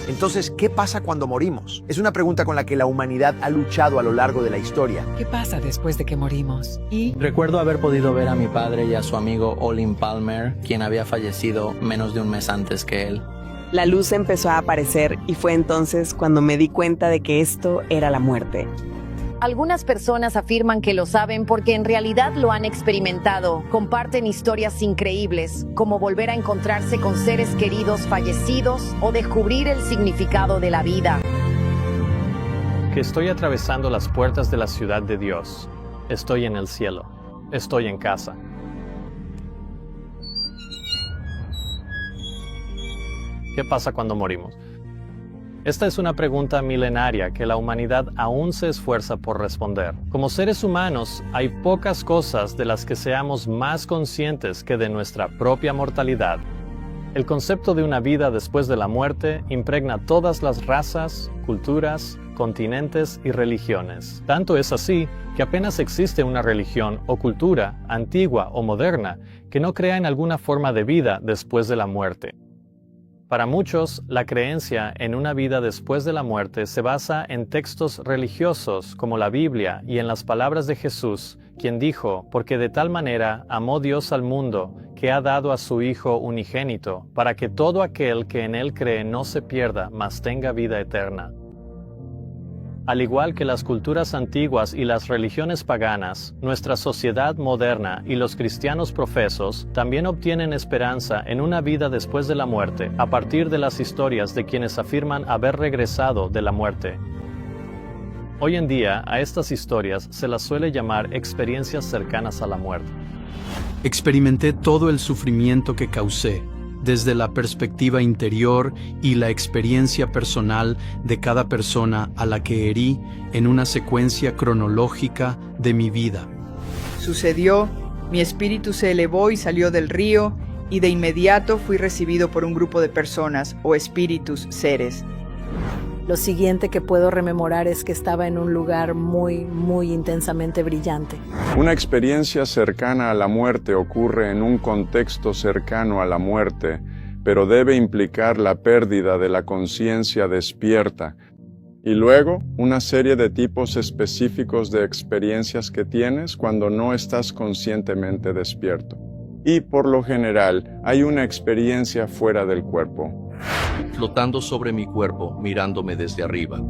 Entonces, ¿qué pasa cuando morimos? Es una pregunta con la que la humanidad ha luchado a lo largo de la historia. ¿Qué pasa después de que morimos? Recuerdo haber podido ver a mi padre y a su amigo Olin Palmer, quien había fallecido menos de un mes antes que él. La luz empezó a aparecer y fue entonces cuando me di cuenta de que esto era la muerte. Algunas personas afirman que lo saben porque en realidad lo han experimentado. Comparten historias increíbles, como volver a encontrarse con seres queridos fallecidos o descubrir el significado de la vida. Que estoy atravesando las puertas de la ciudad de Dios. Estoy en el cielo. Estoy en casa. ¿Qué pasa cuando morimos? Esta es una pregunta milenaria que la humanidad aún se esfuerza por responder. Como seres humanos, hay pocas cosas de las que seamos más conscientes que de nuestra propia mortalidad. El concepto de una vida después de la muerte impregna todas las razas, culturas, continentes y religiones. Tanto es así que apenas existe una religión o cultura, antigua o moderna, que no crea en alguna forma de vida después de la muerte. Para muchos, la creencia en una vida después de la muerte se basa en textos religiosos como la Biblia y en las palabras de Jesús, quien dijo: «Porque de tal manera amó Dios al mundo, que ha dado a su Hijo unigénito, para que todo aquel que en él cree no se pierda, mas tenga vida eterna». Al igual que las culturas antiguas y las religiones paganas, nuestra sociedad moderna y los cristianos profesos también obtienen esperanza en una vida después de la muerte a partir de las historias de quienes afirman haber regresado de la muerte. Hoy en día, a estas historias se las suele llamar experiencias cercanas a la muerte. Experimenté todo el sufrimiento que causé, desde la perspectiva interior y la experiencia personal de cada persona a la que herí en una secuencia cronológica de mi vida. Sucedió, mi espíritu se elevó y salió del río, y de inmediato fui recibido por un grupo de personas o espíritus, seres. Lo siguiente que puedo rememorar es que estaba en un lugar muy intensamente brillante. Una experiencia cercana a la muerte ocurre en un contexto cercano a la muerte, pero debe implicar la pérdida de la conciencia despierta. Y luego, una serie de tipos específicos de experiencias que tienes cuando no estás conscientemente despierto. Y por lo general, hay una experiencia fuera del cuerpo. Flotando sobre mi cuerpo, mirándome desde arriba.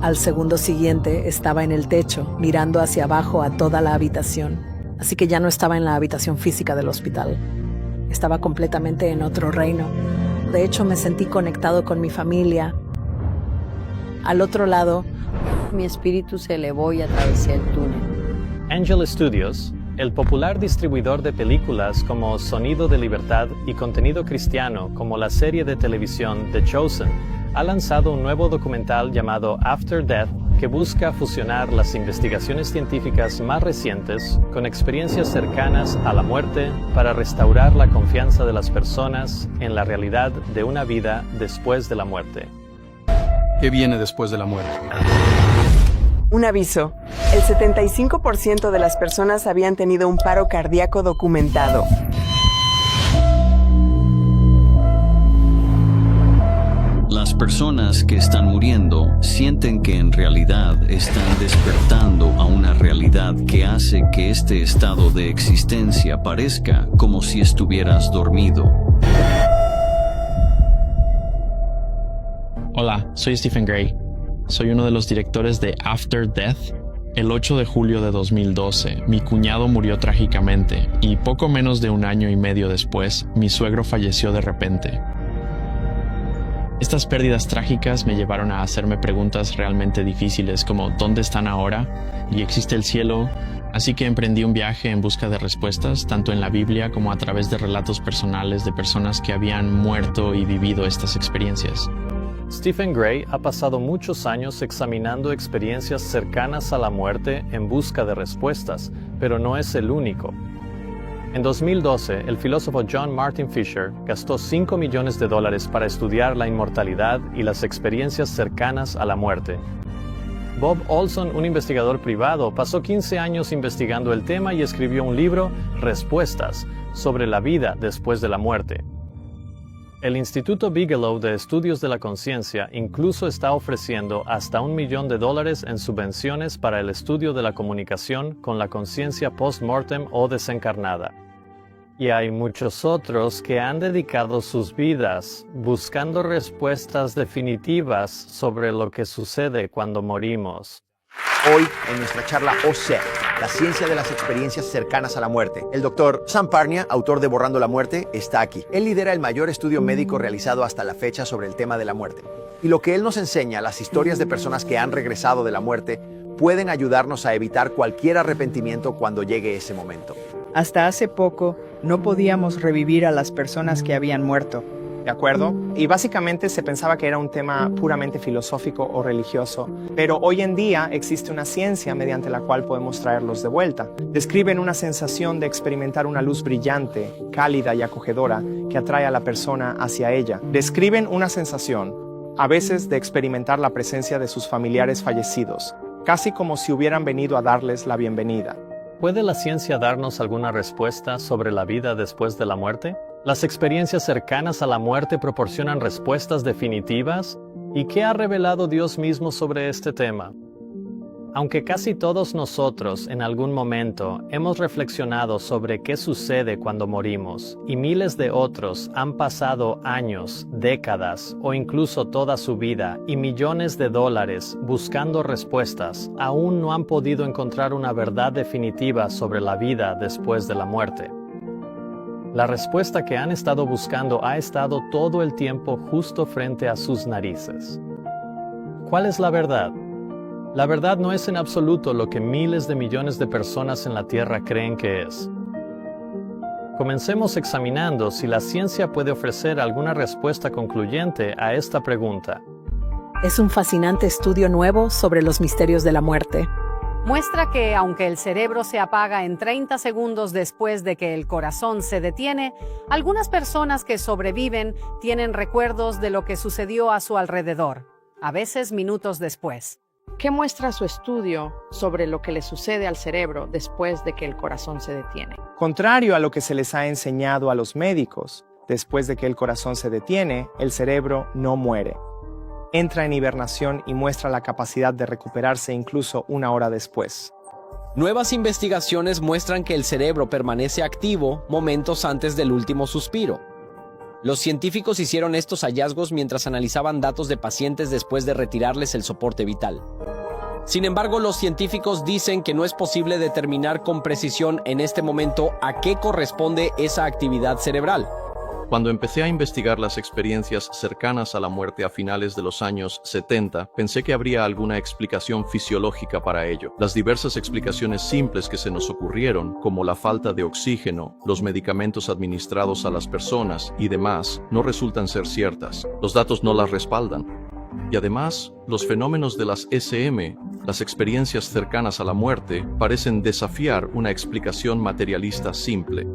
Al segundo siguiente estaba en el techo, mirando hacia abajo a toda la habitación. Así que ya no estaba en la habitación física del hospital. Estaba completamente en otro reino. De hecho, me sentí conectado con mi familia. Al otro lado, mi espíritu se elevó y atravesé el túnel. Angel Studios, el popular distribuidor de películas como Sonido de Libertad y contenido cristiano como la serie de televisión The Chosen, ha lanzado un nuevo documental llamado After Death que busca fusionar las investigaciones científicas más recientes con experiencias cercanas a la muerte para restaurar la confianza de las personas en la realidad de una vida después de la muerte. ¿Qué viene después de la muerte? Un aviso. El 75% de las personas habían tenido un paro cardíaco documentado. Las personas que están muriendo sienten que en realidad están despertando a una realidad que hace que este estado de existencia parezca como si estuvieras dormido. Hola, soy Stephen Gray. Soy uno de los directores de After Death. El 8 de julio de 2012, mi cuñado murió trágicamente y poco menos de un año y medio después, mi suegro falleció de repente. Estas pérdidas trágicas me llevaron a hacerme preguntas realmente difíciles como ¿dónde están ahora? ¿Y existe el cielo? Así que emprendí un viaje en busca de respuestas, tanto en la Biblia como a través de relatos personales de personas que habían muerto y vivido estas experiencias. Stephen Gray ha pasado muchos años examinando experiencias cercanas a la muerte en busca de respuestas, pero no es el único. En 2012, el filósofo John Martin Fisher gastó $5 millones para estudiar la inmortalidad y las experiencias cercanas a la muerte. Bob Olson, un investigador privado, pasó 15 años investigando el tema y escribió un libro, Respuestas, sobre la vida después de la muerte. El Instituto Bigelow de Estudios de la Conciencia incluso está ofreciendo hasta $1 millón en subvenciones para el estudio de la comunicación con la conciencia post-mortem o desencarnada. Y hay muchos otros que han dedicado sus vidas buscando respuestas definitivas sobre lo que sucede cuando morimos. Hoy, en nuestra charla OSE, la ciencia de las experiencias cercanas a la muerte, el Dr. Sam Parnia, autor de Borrando la Muerte, está aquí. Él lidera el mayor estudio médico realizado hasta la fecha sobre el tema de la muerte. Y lo que él nos enseña, las historias de personas que han regresado de la muerte, pueden ayudarnos a evitar cualquier arrepentimiento cuando llegue ese momento. Hasta hace poco, no podíamos revivir a las personas que habían muerto. ¿De acuerdo? Y básicamente se pensaba que era un tema puramente filosófico o religioso, pero hoy en día existe una ciencia mediante la cual podemos traerlos de vuelta. Describen una sensación de experimentar una luz brillante, cálida y acogedora que atrae a la persona hacia ella. Describen una sensación, a veces de experimentar la presencia de sus familiares fallecidos, casi como si hubieran venido a darles la bienvenida. ¿Puede la ciencia darnos alguna respuesta sobre la vida después de la muerte? ¿Las experiencias cercanas a la muerte proporcionan respuestas definitivas? ¿Y qué ha revelado Dios mismo sobre este tema? Aunque casi todos nosotros en algún momento hemos reflexionado sobre qué sucede cuando morimos, y miles de otros han pasado años, décadas o incluso toda su vida y millones de dólares buscando respuestas, aún no han podido encontrar una verdad definitiva sobre la vida después de la muerte. La respuesta que han estado buscando ha estado todo el tiempo justo frente a sus narices. ¿Cuál es la verdad? La verdad no es en absoluto lo que miles de millones de personas en la Tierra creen que es. Comencemos examinando si la ciencia puede ofrecer alguna respuesta concluyente a esta pregunta. Es un fascinante estudio nuevo sobre los misterios de la muerte. Muestra que, aunque el cerebro se apaga en 30 segundos después de que el corazón se detiene, algunas personas que sobreviven tienen recuerdos de lo que sucedió a su alrededor, a veces minutos después. ¿Qué muestra su estudio sobre lo que le sucede al cerebro después de que el corazón se detiene? Contrario a lo que se les ha enseñado a los médicos, después de que el corazón se detiene, el cerebro no muere. Entra en hibernación y muestra la capacidad de recuperarse incluso una hora después. Nuevas investigaciones muestran que el cerebro permanece activo momentos antes del último suspiro. Los científicos hicieron estos hallazgos mientras analizaban datos de pacientes después de retirarles el soporte vital. Sin embargo, los científicos dicen que no es posible determinar con precisión en este momento a qué corresponde esa actividad cerebral. Cuando empecé a investigar las experiencias cercanas a la muerte a finales de los años 70, pensé que habría alguna explicación fisiológica para ello. Las diversas explicaciones simples que se nos ocurrieron, como la falta de oxígeno, los medicamentos administrados a las personas y demás, no resultan ser ciertas. Los datos no las respaldan. Y además, los fenómenos de las SM, las experiencias cercanas a la muerte, parecen desafiar una explicación materialista simple.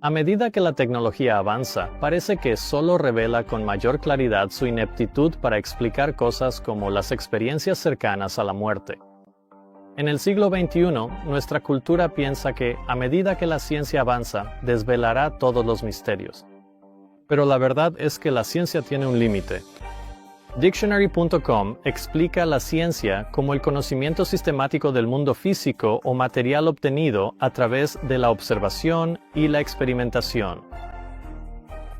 A medida que la tecnología avanza, parece que solo revela con mayor claridad su ineptitud para explicar cosas como las experiencias cercanas a la muerte. En el siglo XXI, nuestra cultura piensa que, a medida que la ciencia avanza, desvelará todos los misterios. Pero la verdad es que la ciencia tiene un límite. Dictionary.com explica la ciencia como el conocimiento sistemático del mundo físico o material obtenido a través de la observación y la experimentación.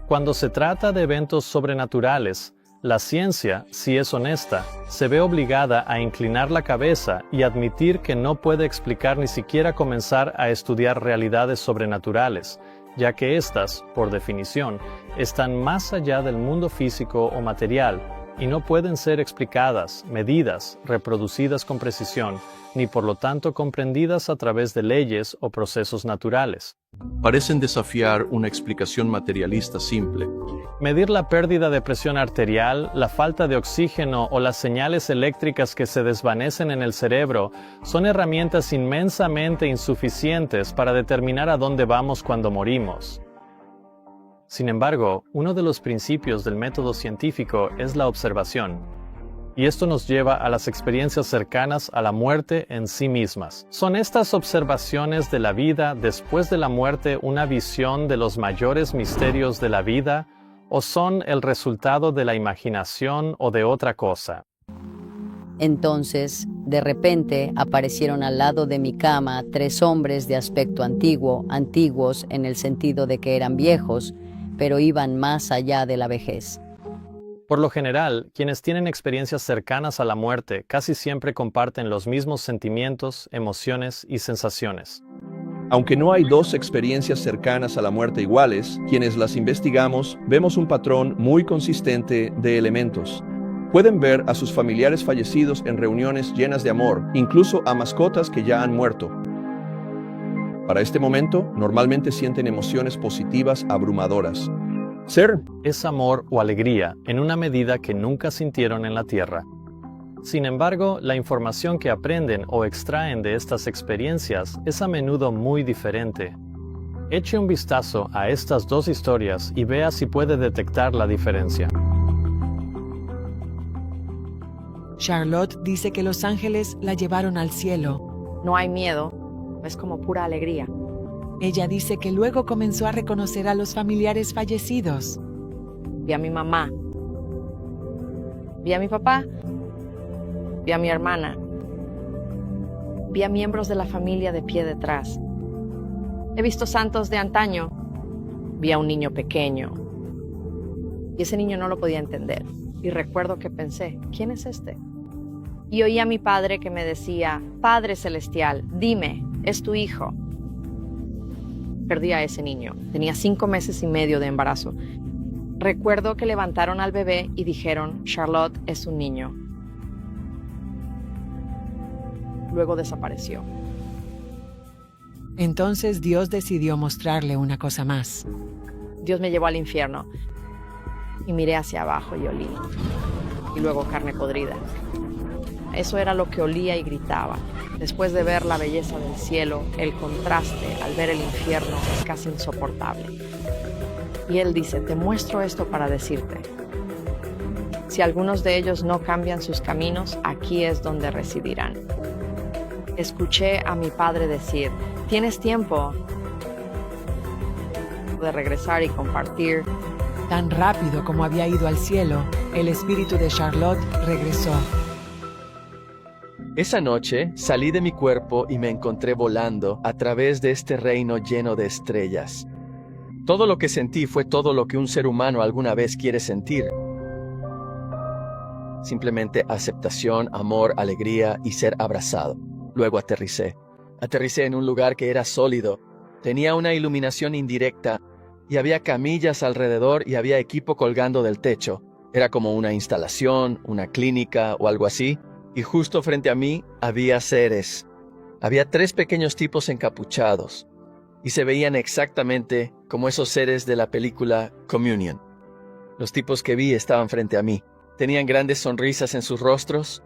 Cuando se trata de eventos sobrenaturales, la ciencia, si es honesta, se ve obligada a inclinar la cabeza y admitir que no puede explicar ni siquiera comenzar a estudiar realidades sobrenaturales, ya que éstas, por definición, están más allá del mundo físico o material, y no pueden ser explicadas, medidas, reproducidas con precisión, ni por lo tanto comprendidas a través de leyes o procesos naturales. Parecen desafiar una explicación materialista simple. Medir la pérdida de presión arterial, la falta de oxígeno o las señales eléctricas que se desvanecen en el cerebro son herramientas inmensamente insuficientes para determinar a dónde vamos cuando morimos. Sin embargo, uno de los principios del método científico es la observación, y esto nos lleva a las experiencias cercanas a la muerte en sí mismas. ¿Son estas observaciones de la vida después de la muerte una visión de los mayores misterios de la vida, o son el resultado de la imaginación o de otra cosa? Entonces, de repente, aparecieron al lado de mi cama 3 hombres de aspecto antiguo, antiguos en el sentido de que eran viejos, pero iban más allá de la vejez. Por lo general, quienes tienen experiencias cercanas a la muerte casi siempre comparten los mismos sentimientos, emociones y sensaciones. Aunque no hay 2 experiencias cercanas a la muerte iguales, quienes las investigamos vemos un patrón muy consistente de elementos. Pueden ver a sus familiares fallecidos en reuniones llenas de amor, incluso a mascotas que ya han muerto. Para este momento, normalmente sienten emociones positivas abrumadoras. Ser es amor o alegría en una medida que nunca sintieron en la tierra. Sin embargo, la información que aprenden o extraen de estas experiencias es a menudo muy diferente. Eche un vistazo a estas 2 historias y vea si puede detectar la diferencia. Charlotte dice que los ángeles la llevaron al cielo. No hay miedo, es como pura alegría. Ella dice que luego comenzó a reconocer a los familiares fallecidos. Vi a mi mamá, vi a mi papá, vi a mi hermana, vi a miembros de la familia de pie detrás. He visto santos de antaño, vi a un niño pequeño. Y ese niño no lo podía entender. Y recuerdo que pensé, ¿quién es este? Y oí a mi padre que me decía, Padre Celestial, dime, ¿es tu hijo? Perdí a ese niño. Tenía 5 meses y medio de embarazo. Recuerdo que levantaron al bebé y dijeron, Charlotte es un niño. Luego desapareció. Entonces Dios decidió mostrarle una cosa más. Dios me llevó al infierno y miré hacia abajo y olí. Y luego carne podrida. Eso era lo que olía y gritaba. Después de ver la belleza del cielo, el contraste al ver el infierno es casi insoportable. Y él dice, te muestro esto para decirte. Si algunos de ellos no cambian sus caminos, aquí es donde residirán. Escuché a mi padre decir, tienes tiempo de regresar y compartir. Tan rápido como había ido al cielo, el espíritu de Charlotte regresó. Esa noche salí de mi cuerpo y me encontré volando a través de este reino lleno de estrellas. Todo lo que sentí fue todo lo que un ser humano alguna vez quiere sentir. Simplemente aceptación, amor, alegría y ser abrazado. Luego aterricé. Aterricé en un lugar que era sólido. Tenía una iluminación indirecta y había camillas alrededor y había equipo colgando del techo. Era como una instalación, una clínica o algo así. Y justo frente a mí había seres. Había 3 pequeños tipos encapuchados. Y se veían exactamente como esos seres de la película Communion. Los tipos que vi estaban frente a mí. Tenían grandes sonrisas en sus rostros.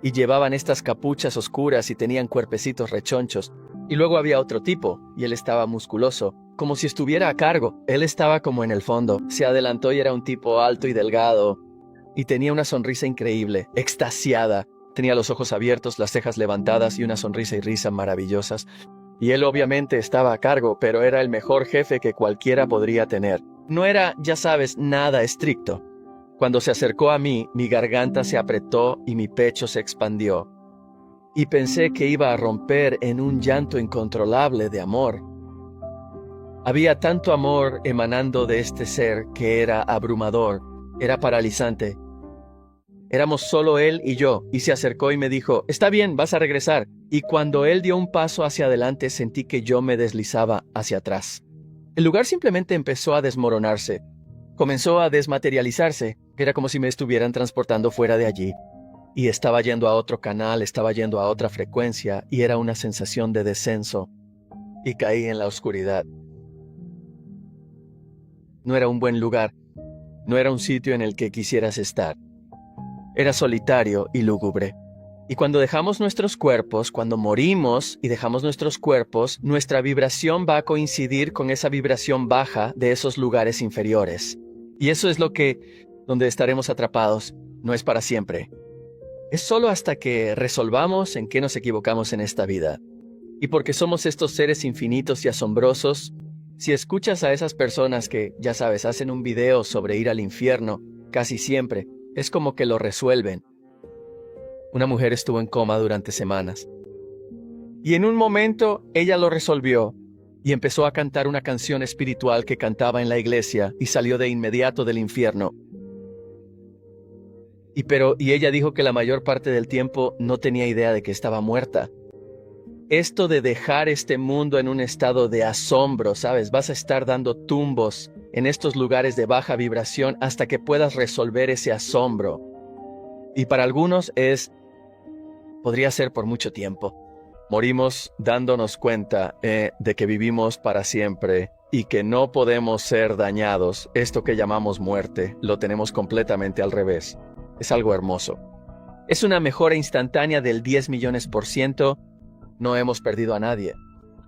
Y llevaban estas capuchas oscuras y tenían cuerpecitos rechonchos. Y luego había otro tipo, y él estaba musculoso, como si estuviera a cargo. Él estaba como en el fondo. Se adelantó y era un tipo alto y delgado. Y tenía una sonrisa increíble, extasiada. Tenía los ojos abiertos, las cejas levantadas y una sonrisa y risa maravillosas. Y él obviamente estaba a cargo, pero era el mejor jefe que cualquiera podría tener. No era, ya sabes, nada estricto. Cuando se acercó a mí, mi garganta se apretó y mi pecho se expandió. Y pensé que iba a romper en un llanto incontrolable de amor. Había tanto amor emanando de este ser que era abrumador, era paralizante. Éramos solo él y yo, y se acercó y me dijo, está bien, vas a regresar. Y cuando él dio un paso hacia adelante, sentí que yo me deslizaba hacia atrás. El lugar simplemente empezó a desmoronarse. Comenzó a desmaterializarse. Era como si me estuvieran transportando fuera de allí. Y estaba yendo a otro canal, estaba yendo a otra frecuencia, y era una sensación de descenso. Y caí en la oscuridad. No era un buen lugar. No era un sitio en el que quisieras estar. Era solitario y lúgubre. Y cuando dejamos nuestros cuerpos, cuando morimos y dejamos nuestros cuerpos, nuestra vibración va a coincidir con esa vibración baja de esos lugares inferiores. Y eso es donde estaremos atrapados. No es para siempre. Es solo hasta que resolvamos en qué nos equivocamos en esta vida. Y porque somos estos seres infinitos y asombrosos, Si escuchas a esas personas que, ya sabes, hacen un video sobre ir al infierno, casi siempre, es como que lo resuelven. Una mujer estuvo en coma durante semanas. Y en un momento, ella lo resolvió y empezó a cantar una canción espiritual que cantaba en la iglesia y salió de inmediato del infierno. Y ella dijo que la mayor parte del tiempo no tenía idea de que estaba muerta. Esto de dejar este mundo en un estado de asombro, ¿sabes? Vas a estar dando tumbos en estos lugares de baja vibración hasta que puedas resolver ese asombro. Y para algunos podría ser por mucho tiempo. Morimos dándonos cuenta de que vivimos para siempre y que no podemos ser dañados. Esto que llamamos muerte, lo tenemos completamente al revés. Es algo hermoso. Es una mejora instantánea del 10 millones%. No hemos perdido a nadie.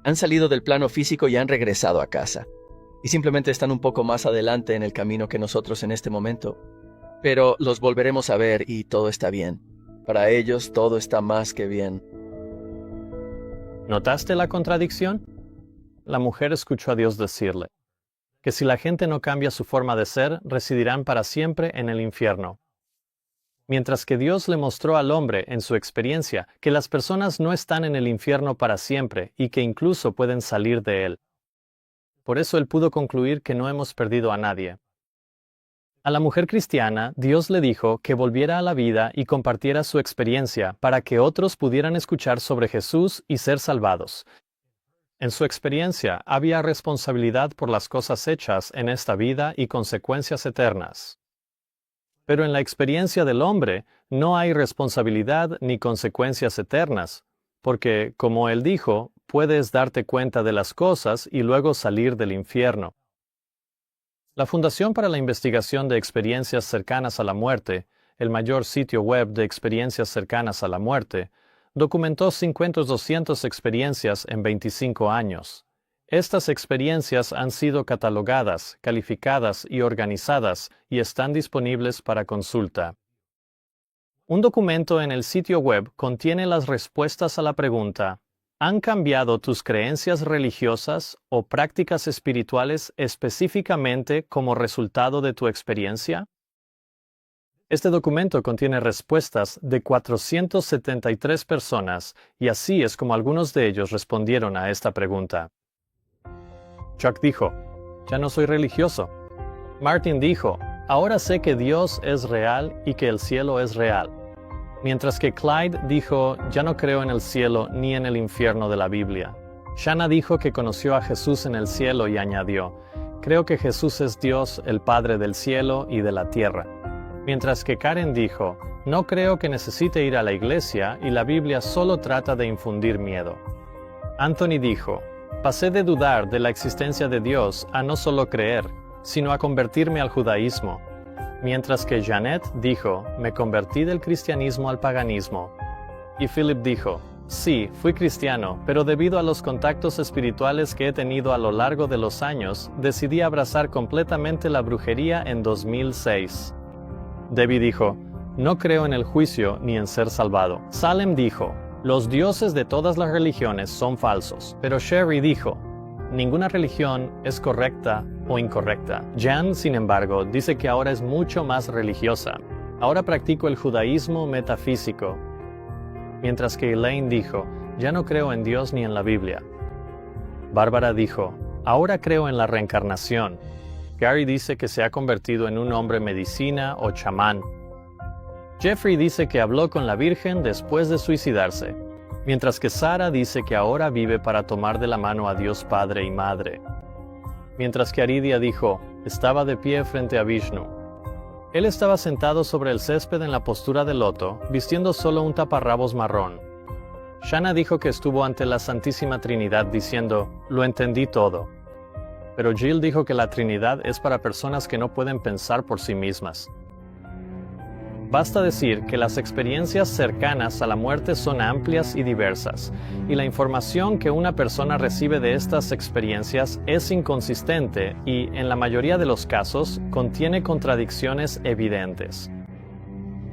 Han salido del plano físico y han regresado a casa. Y simplemente están un poco más adelante en el camino que nosotros en este momento. Pero los volveremos a ver y todo está bien. Para ellos todo está más que bien. ¿Notaste la contradicción? La mujer escuchó a Dios decirle que si la gente no cambia su forma de ser, residirán para siempre en el infierno. Mientras que Dios le mostró al hombre, en su experiencia, que las personas no están en el infierno para siempre y que incluso pueden salir de él. Por eso él pudo concluir que no hemos perdido a nadie. A la mujer cristiana, Dios le dijo que volviera a la vida y compartiera su experiencia para que otros pudieran escuchar sobre Jesús y ser salvados. En su experiencia había responsabilidad por las cosas hechas en esta vida y consecuencias eternas. Pero en la experiencia del hombre no hay responsabilidad ni consecuencias eternas, porque, como él dijo, puedes darte cuenta de las cosas y luego salir del infierno. La Fundación para la Investigación de Experiencias Cercanas a la Muerte, el mayor sitio web de experiencias cercanas a la muerte, documentó 5.200 experiencias en 25 años. Estas experiencias han sido catalogadas, calificadas y organizadas y están disponibles para consulta. Un documento en el sitio web contiene las respuestas a la pregunta: ¿han cambiado tus creencias religiosas o prácticas espirituales específicamente como resultado de tu experiencia? Este documento contiene respuestas de 473 personas y así es como algunos de ellos respondieron a esta pregunta. Chuck dijo: ya no soy religioso. Martin dijo: ahora sé que Dios es real y que el cielo es real. Mientras que Clyde dijo: ya no creo en el cielo ni en el infierno de la Biblia. Shanna dijo que conoció a Jesús en el cielo y añadió: creo que Jesús es Dios, el Padre del cielo y de la tierra. Mientras que Karen dijo: no creo que necesite ir a la iglesia y la Biblia solo trata de infundir miedo. Anthony dijo: pasé de dudar de la existencia de Dios a no solo creer, sino a convertirme al judaísmo. Mientras que Janet dijo: me convertí del cristianismo al paganismo. Y Philip dijo: sí, fui cristiano, pero debido a los contactos espirituales que he tenido a lo largo de los años, decidí abrazar completamente la brujería en 2006. Debbie dijo: no creo en el juicio ni en ser salvado. Salem dijo: los dioses de todas las religiones son falsos. Pero Sherry dijo: ninguna religión es correcta o incorrecta. Jan, sin embargo, dice que ahora es mucho más religiosa. Ahora practico el judaísmo metafísico. Mientras que Elaine dijo: ya no creo en Dios ni en la Biblia. Bárbara dijo: ahora creo en la reencarnación. Gary dice que se ha convertido en un hombre medicina o chamán. Jeffrey dice que habló con la Virgen después de suicidarse, mientras que Sara dice que ahora vive para tomar de la mano a Dios Padre y Madre. Mientras que Aridia dijo: estaba de pie frente a Vishnu. Él estaba sentado sobre el césped en la postura de loto, vistiendo solo un taparrabos marrón. Shanna dijo que estuvo ante la Santísima Trinidad diciendo: lo entendí todo. Pero Jill dijo que la Trinidad es para personas que no pueden pensar por sí mismas. Basta decir que las experiencias cercanas a la muerte son amplias y diversas, y la información que una persona recibe de estas experiencias es inconsistente y, en la mayoría de los casos, contiene contradicciones evidentes.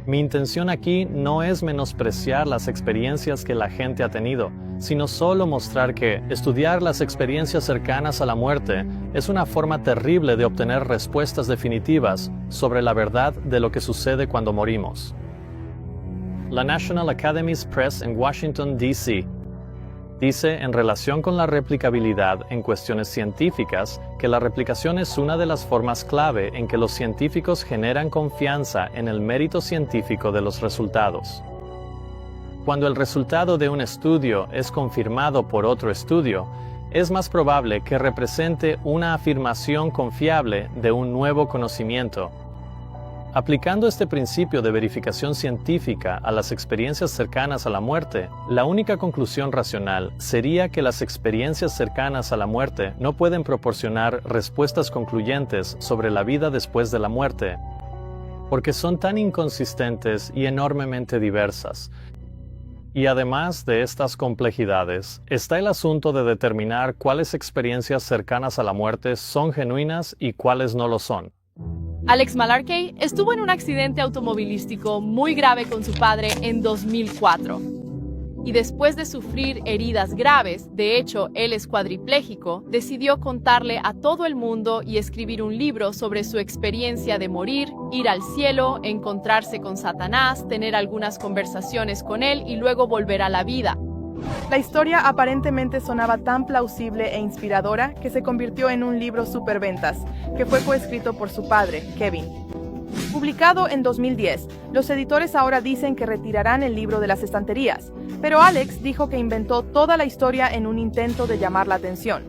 Mi intención aquí no es menospreciar las experiencias que la gente ha tenido, sino solo mostrar que estudiar las experiencias cercanas a la muerte es una forma terrible de obtener respuestas definitivas sobre la verdad de lo que sucede cuando morimos. La National Academies Press en Washington, D.C. dice en relación con la replicabilidad en cuestiones científicas que la replicación es una de las formas clave en que los científicos generan confianza en el mérito científico de los resultados. Cuando el resultado de un estudio es confirmado por otro estudio, es más probable que represente una afirmación confiable de un nuevo conocimiento. Aplicando este principio de verificación científica a las experiencias cercanas a la muerte, la única conclusión racional sería que las experiencias cercanas a la muerte no pueden proporcionar respuestas concluyentes sobre la vida después de la muerte, porque son tan inconsistentes y enormemente diversas. Y además de estas complejidades, está el asunto de determinar cuáles experiencias cercanas a la muerte son genuinas y cuáles no lo son. Alex Malarkey estuvo en un accidente automovilístico muy grave con su padre en 2004. Y después de sufrir heridas graves, de hecho él es cuadripléjico, decidió contarle a todo el mundo y escribir un libro sobre su experiencia de morir, ir al cielo, encontrarse con Satanás, tener algunas conversaciones con él y luego volver a la vida. La historia aparentemente sonaba tan plausible e inspiradora que se convirtió en un libro superventas, que fue coescrito por su padre, Kevin. Publicado en 2010, los editores ahora dicen que retirarán el libro de las estanterías, pero Alex dijo que inventó toda la historia en un intento de llamar la atención.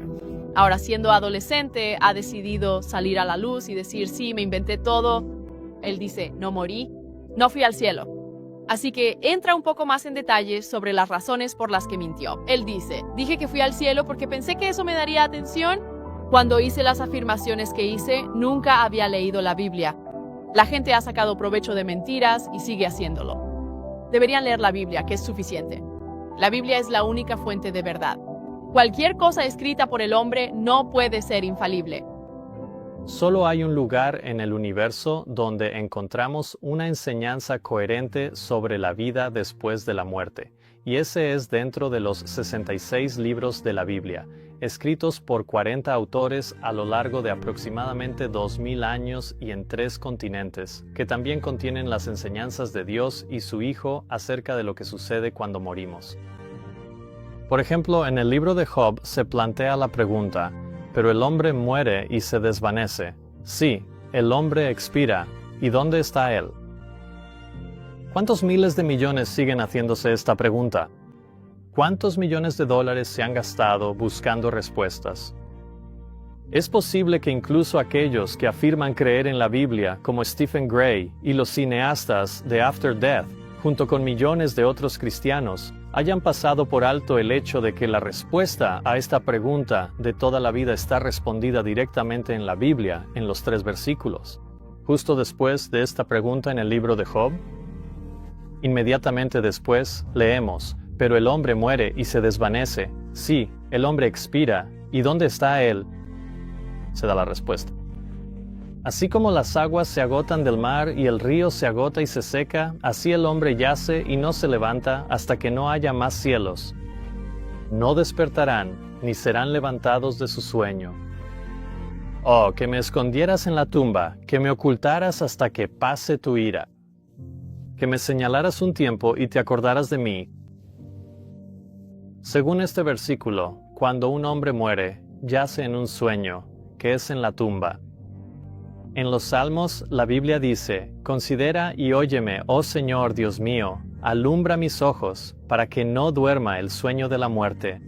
Ahora, siendo adolescente, ha decidido salir a la luz y decir, sí, me inventé todo. Él dice, no morí, no fui al cielo. Así que entra un poco más en detalles sobre las razones por las que mintió. Él dice, dije que fui al cielo porque pensé que eso me daría atención. Cuando hice las afirmaciones que hice, nunca había leído la Biblia. La gente ha sacado provecho de mentiras y sigue haciéndolo. Deberían leer la Biblia, que es suficiente. La Biblia es la única fuente de verdad. Cualquier cosa escrita por el hombre no puede ser infalible. Solo hay un lugar en el universo donde encontramos una enseñanza coherente sobre la vida después de la muerte, y ese es dentro de los 66 libros de la Biblia, escritos por 40 autores a lo largo de aproximadamente 2000 años y en 3 continentes, que también contienen las enseñanzas de Dios y su Hijo acerca de lo que sucede cuando morimos. Por ejemplo, en el libro de Job se plantea la pregunta, pero el hombre muere y se desvanece. Sí, el hombre expira. ¿Y dónde está él? ¿Cuántos miles de millones siguen haciéndose esta pregunta? ¿Cuántos millones de dólares se han gastado buscando respuestas? Es posible que incluso aquellos que afirman creer en la Biblia, como Stephen Gray y los cineastas de After Death, junto con millones de otros cristianos, hayan pasado por alto el hecho de que la respuesta a esta pregunta de toda la vida está respondida directamente en la Biblia, en los 3 versículos. Justo después de esta pregunta en el libro de Job, inmediatamente después leemos, pero el hombre muere y se desvanece. Sí, el hombre expira. ¿Y dónde está él? Se da la respuesta. Así como las aguas se agotan del mar y el río se agota y se seca, así el hombre yace y no se levanta hasta que no haya más cielos. No despertarán, ni serán levantados de su sueño. Oh, que me escondieras en la tumba, que me ocultaras hasta que pase tu ira. Que me señalaras un tiempo y te acordaras de mí. Según este versículo, cuando un hombre muere, yace en un sueño, que es en la tumba. En los Salmos, la Biblia dice, «Considera y óyeme, oh Señor Dios mío, alumbra mis ojos, para que no duerma el sueño de la muerte».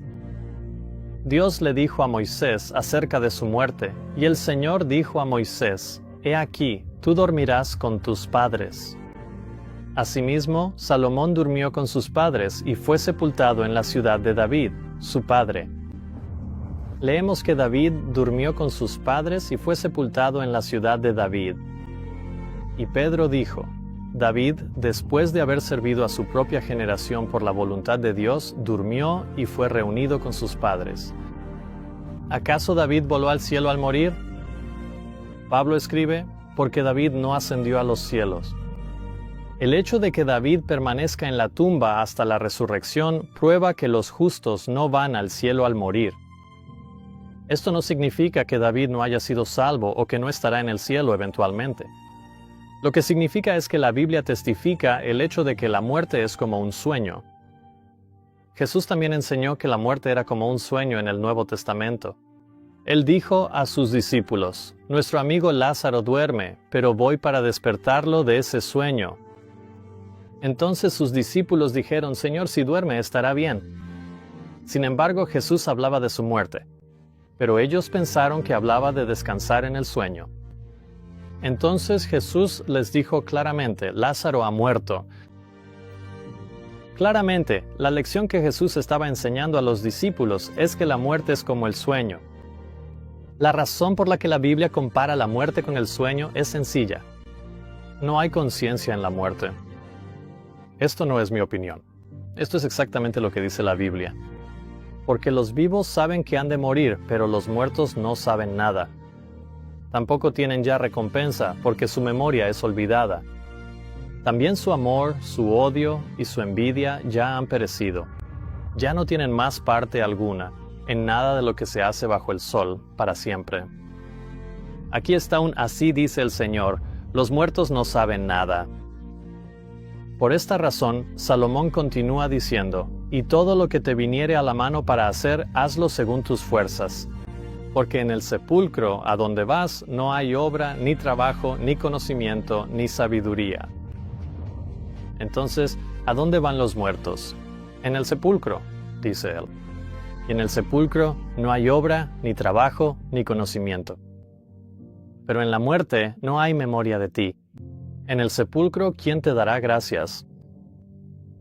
Dios le dijo a Moisés acerca de su muerte, y el Señor dijo a Moisés, «He aquí, tú dormirás con tus padres». Asimismo, Salomón durmió con sus padres y fue sepultado en la ciudad de David, su padre. Leemos que David durmió con sus padres y fue sepultado en la ciudad de David. Y Pedro dijo, David, después de haber servido a su propia generación por la voluntad de Dios, durmió y fue reunido con sus padres. ¿Acaso David voló al cielo al morir? Pablo escribe, porque David no ascendió a los cielos. El hecho de que David permanezca en la tumba hasta la resurrección prueba que los justos no van al cielo al morir. Esto no significa que David no haya sido salvo o que no estará en el cielo eventualmente. Lo que significa es que la Biblia testifica el hecho de que la muerte es como un sueño. Jesús también enseñó que la muerte era como un sueño en el Nuevo Testamento. Él dijo a sus discípulos: «Nuestro amigo Lázaro duerme, pero voy para despertarlo de ese sueño». Entonces sus discípulos dijeron: «Señor, si duerme, estará bien». Sin embargo, Jesús hablaba de su muerte, pero ellos pensaron que hablaba de descansar en el sueño. Entonces Jesús les dijo claramente: «Lázaro ha muerto». Claramente, la lección que Jesús estaba enseñando a los discípulos es que la muerte es como el sueño. La razón por la que la Biblia compara la muerte con el sueño es sencilla. No hay conciencia en la muerte. Esto no es mi opinión. Esto es exactamente lo que dice la Biblia. Porque los vivos saben que han de morir, pero los muertos no saben nada. Tampoco tienen ya recompensa, porque su memoria es olvidada. También su amor, su odio y su envidia ya han perecido. Ya no tienen más parte alguna en nada de lo que se hace bajo el sol para siempre. Aquí está un «así dice el Señor», los muertos no saben nada. Por esta razón, Salomón continúa diciendo: «Y todo lo que te viniere a la mano para hacer, hazlo según tus fuerzas. Porque en el sepulcro a donde vas no hay obra, ni trabajo, ni conocimiento, ni sabiduría». Entonces, ¿a dónde van los muertos? En el sepulcro, dice él. Y en el sepulcro no hay obra, ni trabajo, ni conocimiento. Pero en la muerte no hay memoria de ti. En el sepulcro, ¿quién te dará gracias?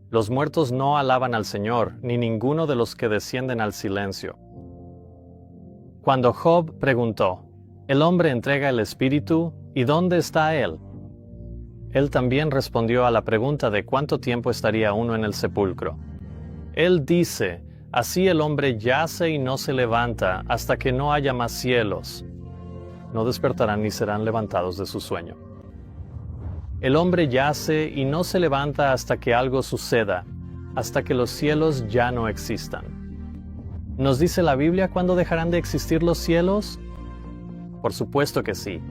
Los muertos no alaban al Señor, ni ninguno de los que descienden al silencio. Cuando Job preguntó: «¿El hombre entrega el espíritu? ¿Y dónde está él?», él también respondió a la pregunta de cuánto tiempo estaría uno en el sepulcro. Él dice: «Así el hombre yace y no se levanta hasta que no haya más cielos. No despertarán ni serán levantados de su sueño». El hombre yace y no se levanta hasta que algo suceda, hasta que los cielos ya no existan. ¿Nos dice la Biblia cuándo dejarán de existir los cielos? Por supuesto que sí.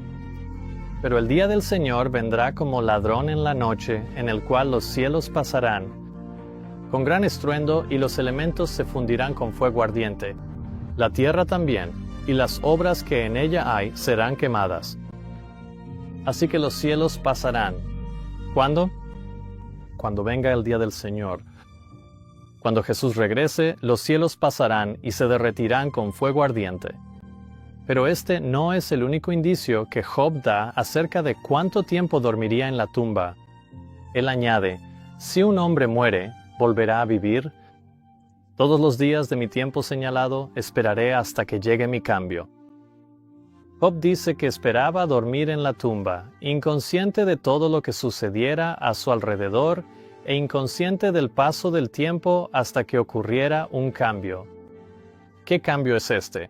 Pero el día del Señor vendrá como ladrón en la noche, en el cual los cielos pasarán con gran estruendo y los elementos se fundirán con fuego ardiente. La tierra también, y las obras que en ella hay serán quemadas. Así que los cielos pasarán. ¿Cuándo? Cuando venga el día del Señor. Cuando Jesús regrese, los cielos pasarán y se derretirán con fuego ardiente. Pero este no es el único indicio que Job da acerca de cuánto tiempo dormiría en la tumba. Él añade: «Si un hombre muere, ¿volverá a vivir? Todos los días de mi tiempo señalado esperaré hasta que llegue mi cambio». Job dice que esperaba dormir en la tumba, inconsciente de todo lo que sucediera a su alrededor e inconsciente del paso del tiempo hasta que ocurriera un cambio. ¿Qué cambio es este?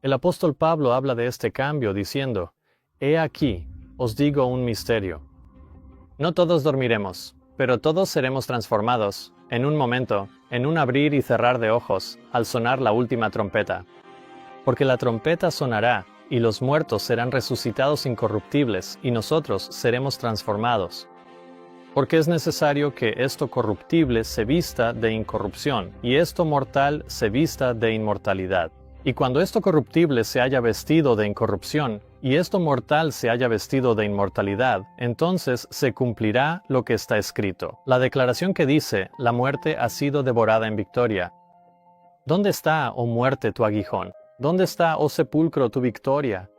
El apóstol Pablo habla de este cambio diciendo: «He aquí, os digo un misterio. No todos dormiremos, pero todos seremos transformados, en un momento, en un abrir y cerrar de ojos, al sonar la última trompeta. Porque la trompeta sonará, y los muertos serán resucitados incorruptibles, y nosotros seremos transformados. Porque es necesario que esto corruptible se vista de incorrupción, y esto mortal se vista de inmortalidad. Y cuando esto corruptible se haya vestido de incorrupción, y esto mortal se haya vestido de inmortalidad, entonces se cumplirá lo que está escrito. La declaración que dice: «La muerte ha sido devorada en victoria». ¿Dónde está, oh muerte, tu aguijón? ¿Dónde está, oh sepulcro, tu victoria?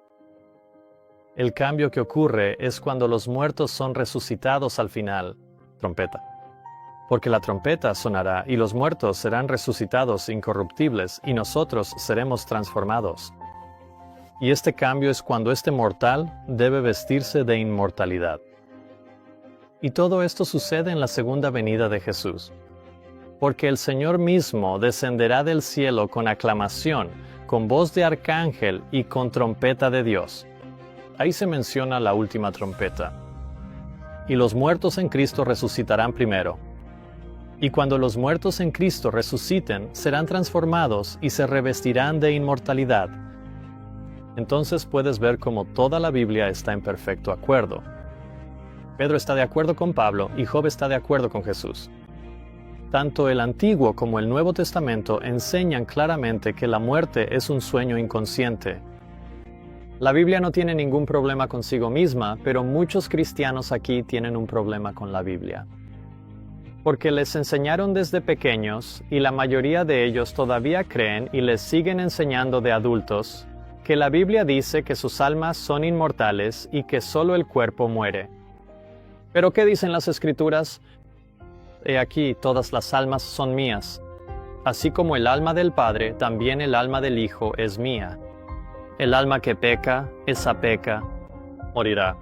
El cambio que ocurre es cuando los muertos son resucitados al final. Trompeta. Porque la trompeta sonará y los muertos serán resucitados incorruptibles y nosotros seremos transformados. Y este cambio es cuando este mortal debe vestirse de inmortalidad. Y todo esto sucede en la segunda venida de Jesús. Porque el Señor mismo descenderá del cielo con aclamación, con voz de arcángel y con trompeta de Dios. Ahí se menciona la última trompeta. y los muertos en Cristo resucitarán primero. Y cuando los muertos en Cristo resuciten, serán transformados y se revestirán de inmortalidad. Entonces puedes ver cómo toda la Biblia está en perfecto acuerdo. Pedro está de acuerdo con Pablo y Job está de acuerdo con Jesús. Tanto el Antiguo como el Nuevo Testamento enseñan claramente que la muerte es un sueño inconsciente. La Biblia no tiene ningún problema consigo misma, pero muchos cristianos aquí tienen un problema con la Biblia. Porque les enseñaron desde pequeños, y la mayoría de ellos todavía creen y les siguen enseñando de adultos, que la Biblia dice que sus almas son inmortales y que solo el cuerpo muere. ¿Pero qué dicen las Escrituras? He aquí, todas las almas son mías. Así como el alma del Padre, también el alma del Hijo es mía. El alma que peca, esa peca, morirá.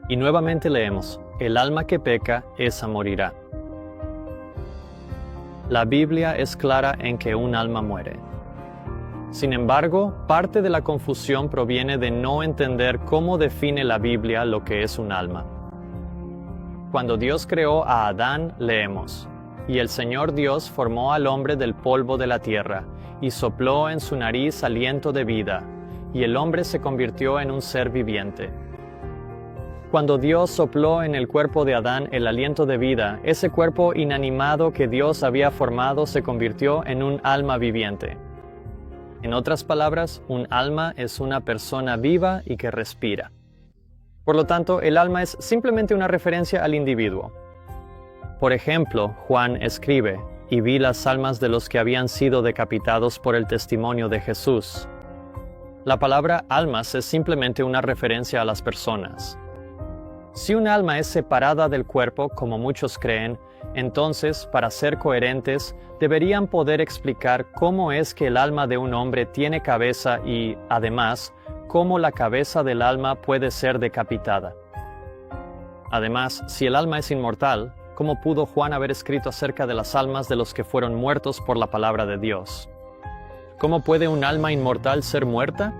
Y nuevamente leemos, el alma que peca, esa morirá. La Biblia es clara en que un alma muere. Sin embargo, parte de la confusión proviene de no entender cómo define la Biblia lo que es un alma. Cuando Dios creó a Adán, leemos, y el Señor Dios formó al hombre del polvo de la tierra, y sopló en su nariz aliento de vida, y el hombre se convirtió en un ser viviente. Cuando Dios sopló en el cuerpo de Adán el aliento de vida, ese cuerpo inanimado que Dios había formado se convirtió en un alma viviente. En otras palabras, un alma es una persona viva y que respira. Por lo tanto, el alma es simplemente una referencia al individuo. Por ejemplo, Juan escribe, y vi las almas de los que habían sido decapitados por el testimonio de Jesús. La palabra almas es simplemente una referencia a las personas. Si un alma es separada del cuerpo, como muchos creen, entonces, para ser coherentes, deberían poder explicar cómo es que el alma de un hombre tiene cabeza y, además, cómo la cabeza del alma puede ser decapitada. Además, si el alma es inmortal, ¿cómo pudo Juan haber escrito acerca de las almas de los que fueron muertos por la palabra de Dios? ¿Cómo puede un alma inmortal ser muerta?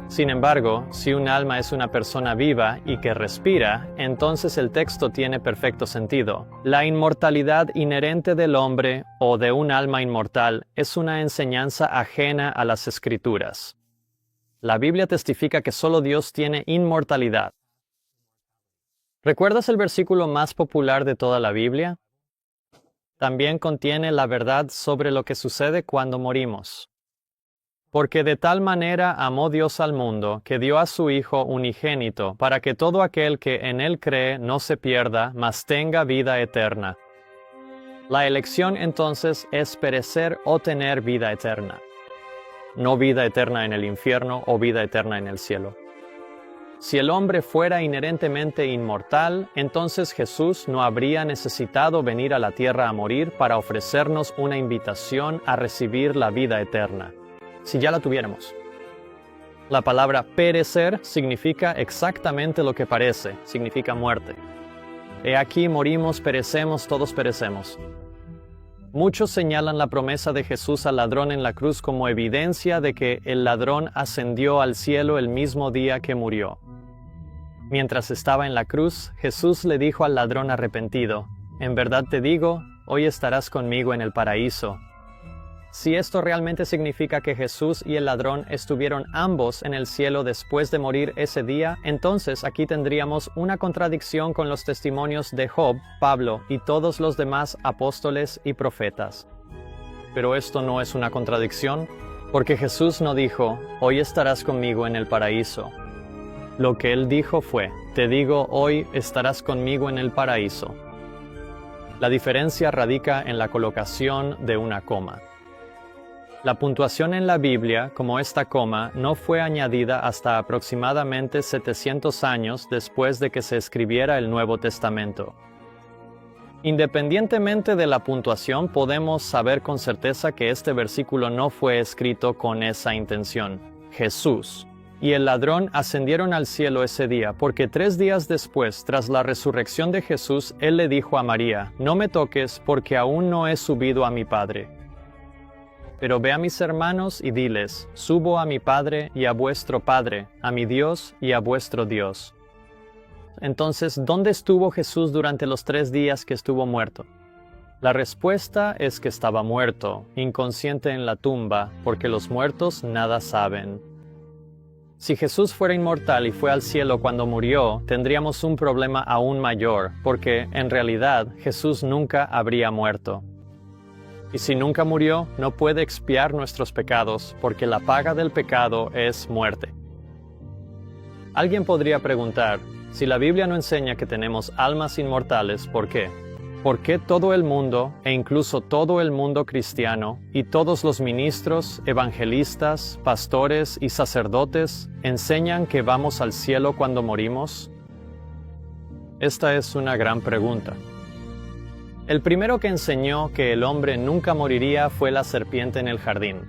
Sin embargo, si un alma es una persona viva y que respira, entonces el texto tiene perfecto sentido. La inmortalidad inherente del hombre o de un alma inmortal es una enseñanza ajena a las Escrituras. La Biblia testifica que solo Dios tiene inmortalidad. ¿Recuerdas el versículo más popular de toda la Biblia? También contiene la verdad sobre lo que sucede cuando morimos. Porque de tal manera amó Dios al mundo, que dio a su Hijo unigénito, para que todo aquel que en Él cree no se pierda, mas tenga vida eterna. La elección entonces es perecer o tener vida eterna. No vida eterna en el infierno o vida eterna en el cielo. Si el hombre fuera inherentemente inmortal, entonces Jesús no habría necesitado venir a la tierra a morir para ofrecernos una invitación a recibir la vida eterna. Si ya la tuviéramos. La palabra perecer significa exactamente lo que parece, significa muerte. He aquí morimos, perecemos, todos perecemos. Muchos señalan la promesa de Jesús al ladrón en la cruz como evidencia de que el ladrón ascendió al cielo el mismo día que murió. Mientras estaba en la cruz, Jesús le dijo al ladrón arrepentido, «En verdad te digo, hoy estarás conmigo en el paraíso». Si esto realmente significa que Jesús y el ladrón estuvieron ambos en el cielo después de morir ese día, entonces aquí tendríamos una contradicción con los testimonios de Job, Pablo y todos los demás apóstoles y profetas. Pero esto no es una contradicción, porque Jesús no dijo, «Hoy estarás conmigo en el paraíso». Lo que Él dijo fue, «Te digo, hoy estarás conmigo en el paraíso». La diferencia radica en la colocación de una coma. La puntuación en la Biblia, como esta coma, no fue añadida hasta aproximadamente 700 años después de que se escribiera el Nuevo Testamento. Independientemente de la puntuación, podemos saber con certeza que este versículo no fue escrito con esa intención. Jesús y el ladrón ascendieron al cielo ese día, porque 3 días después, tras la resurrección de Jesús, Él le dijo a María, «No me toques, porque aún no he subido a mi Padre. Pero ve a mis hermanos y diles, subo a mi Padre y a vuestro Padre, a mi Dios y a vuestro Dios». entonces, ¿dónde estuvo Jesús durante los 3 días que estuvo muerto? La respuesta es que estaba muerto, inconsciente en la tumba, porque los muertos nada saben. Si Jesús fuera inmortal y fue al cielo cuando murió, tendríamos un problema aún mayor, porque, en realidad, Jesús nunca habría muerto. Y si nunca murió, no puede expiar nuestros pecados, porque la paga del pecado es muerte. Alguien podría preguntar, si la Biblia no enseña que tenemos almas inmortales, ¿por qué? ¿Por qué todo el mundo, e incluso todo el mundo cristiano, y todos los ministros, evangelistas, pastores y sacerdotes enseñan que vamos al cielo cuando morimos? Esta es una gran pregunta. El primero que enseñó que el hombre nunca moriría fue la serpiente en el jardín.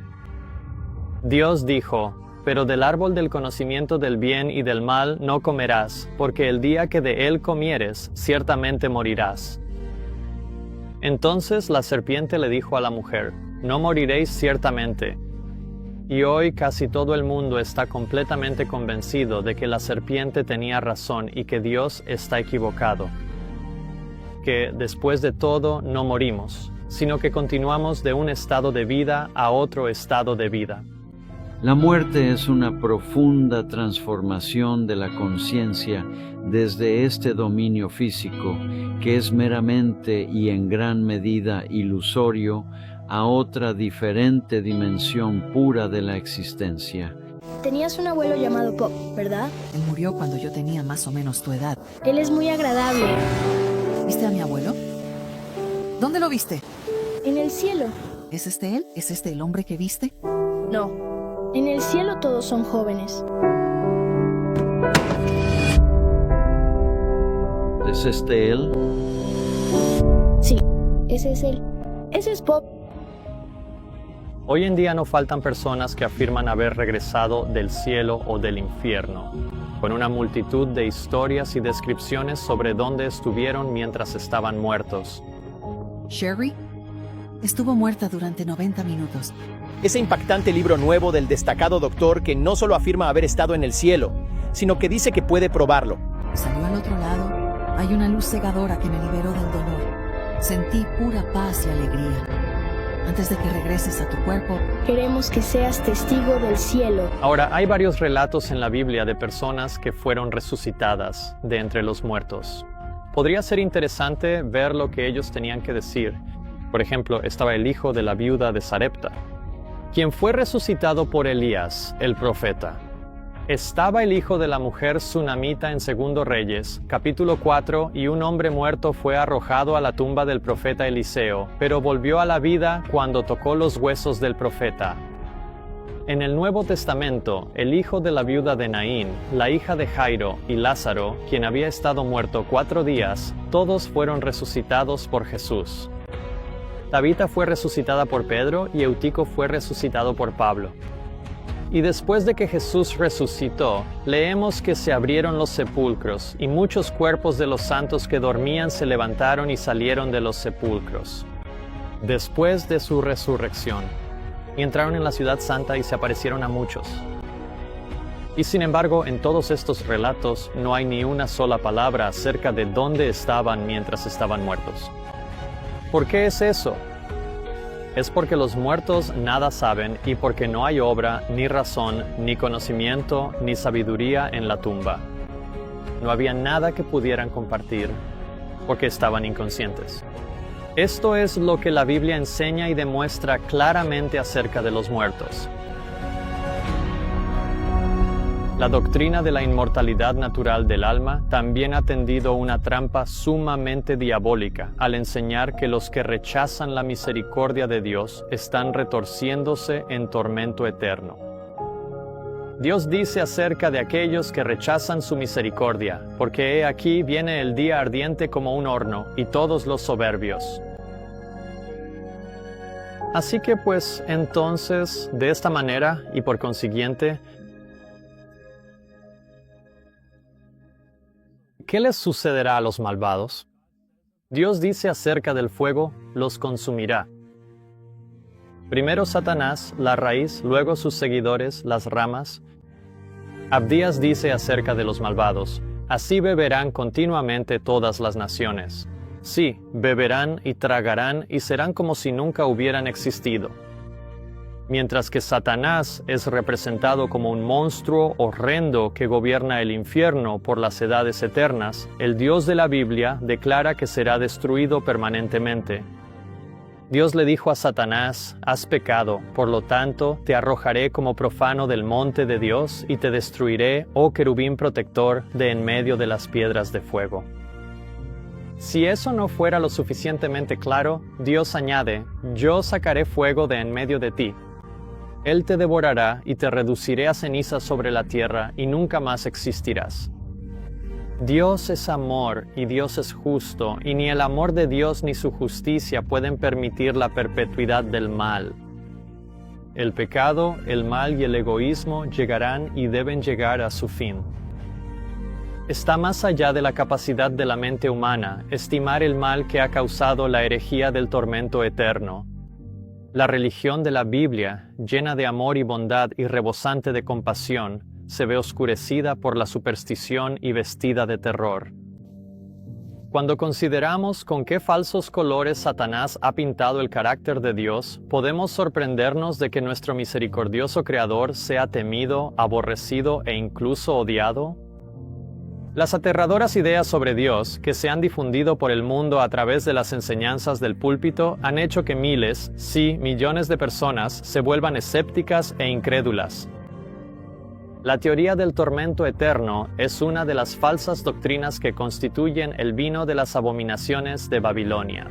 Dios dijo, «Pero del árbol del conocimiento del bien y del mal no comerás, porque el día que de él comieres, ciertamente morirás». Entonces la serpiente le dijo a la mujer, «No moriréis ciertamente». Y hoy casi todo el mundo está completamente convencido de que la serpiente tenía razón y que Dios está equivocado. Que después de todo no morimos, sino que continuamos de un estado de vida a otro estado de vida. La muerte es una profunda transformación de la conciencia desde este dominio físico, que es meramente y en gran medida ilusorio, a otra diferente dimensión pura de la existencia. Tenías un abuelo llamado Pop, ¿verdad? Él murió cuando yo tenía más o menos tu edad. Él es muy agradable. ¿Viste a mi abuelo? ¿Dónde lo viste? En el cielo. ¿Es este él? ¿Es este el hombre que viste? No. En el cielo todos son jóvenes. ¿Es este él? Sí, ese es él. Ese es Pop. Hoy en día no faltan personas que afirman haber regresado del cielo o del infierno, con una multitud de historias y descripciones sobre dónde estuvieron mientras estaban muertos. Sherry estuvo muerta durante 90 minutos. Ese impactante libro nuevo del destacado doctor que no solo afirma haber estado en el cielo, sino que dice que puede probarlo. Salió al otro lado. Hay una luz cegadora que me liberó del dolor. Sentí pura paz y alegría. Antes de que regreses a tu cuerpo, queremos que seas testigo del cielo. Ahora, hay varios relatos en la Biblia de personas que fueron resucitadas de entre los muertos. Podría ser interesante ver lo que ellos tenían que decir. Por ejemplo, estaba el hijo de la viuda de Sarepta, quien fue resucitado por Elías, el profeta. Estaba el hijo de la mujer sunamita en 2 Reyes, capítulo 4, y un hombre muerto fue arrojado a la tumba del profeta Eliseo, pero volvió a la vida cuando tocó los huesos del profeta. En el Nuevo Testamento, el hijo de la viuda de Naín, la hija de Jairo y Lázaro, quien había estado muerto 4 días, todos fueron resucitados por Jesús. Tabita fue resucitada por Pedro y Eutico fue resucitado por Pablo. Y después de que Jesús resucitó, leemos que se abrieron los sepulcros y muchos cuerpos de los santos que dormían se levantaron y salieron de los sepulcros. Después de su resurrección, y entraron en la ciudad santa y se aparecieron a muchos. Y sin embargo, en todos estos relatos no hay ni una sola palabra acerca de dónde estaban mientras estaban muertos. ¿Por qué es eso? Es porque los muertos nada saben y porque no hay obra, ni razón, ni conocimiento, ni sabiduría en la tumba. No había nada que pudieran compartir porque estaban inconscientes. Esto es lo que la Biblia enseña y demuestra claramente acerca de los muertos. La doctrina de la inmortalidad natural del alma también ha tendido una trampa sumamente diabólica al enseñar que los que rechazan la misericordia de Dios están retorciéndose en tormento eterno. Dios dice acerca de aquellos que rechazan su misericordia, porque he aquí viene el día ardiente como un horno, y todos los soberbios. Así que pues, entonces, de esta manera, y por consiguiente, ¿qué les sucederá a los malvados? Dios dice acerca del fuego, los consumirá. Primero Satanás, la raíz, luego sus seguidores, las ramas. Abdías dice acerca de los malvados, Así beberán continuamente todas las naciones. Sí, beberán y tragarán y serán como si nunca hubieran existido. Mientras que Satanás es representado como un monstruo horrendo que gobierna el infierno por las edades eternas, el Dios de la Biblia declara que será destruido permanentemente. Dios le dijo a Satanás: has pecado, por lo tanto te arrojaré como profano del monte de Dios y te destruiré, oh querubín protector, de en medio de las piedras de fuego. Si eso no fuera lo suficientemente claro, Dios añade: yo sacaré fuego de en medio de ti. Él te devorará y te reduciré a cenizas sobre la tierra y nunca más existirás. Dios es amor y Dios es justo, y ni el amor de Dios ni su justicia pueden permitir la perpetuidad del mal. El pecado, el mal y el egoísmo llegarán y deben llegar a su fin. Está más allá de la capacidad de la mente humana estimar el mal que ha causado la herejía del tormento eterno. La religión de la Biblia, llena de amor y bondad y rebosante de compasión, se ve oscurecida por la superstición y vestida de terror. Cuando consideramos con qué falsos colores Satanás ha pintado el carácter de Dios, podemos sorprendernos de que nuestro misericordioso Creador sea temido, aborrecido e incluso odiado. Las aterradoras ideas sobre Dios que se han difundido por el mundo a través de las enseñanzas del púlpito han hecho que miles, sí, millones de personas se vuelvan escépticas e incrédulas. La teoría del tormento eterno es una de las falsas doctrinas que constituyen el vino de las abominaciones de Babilonia,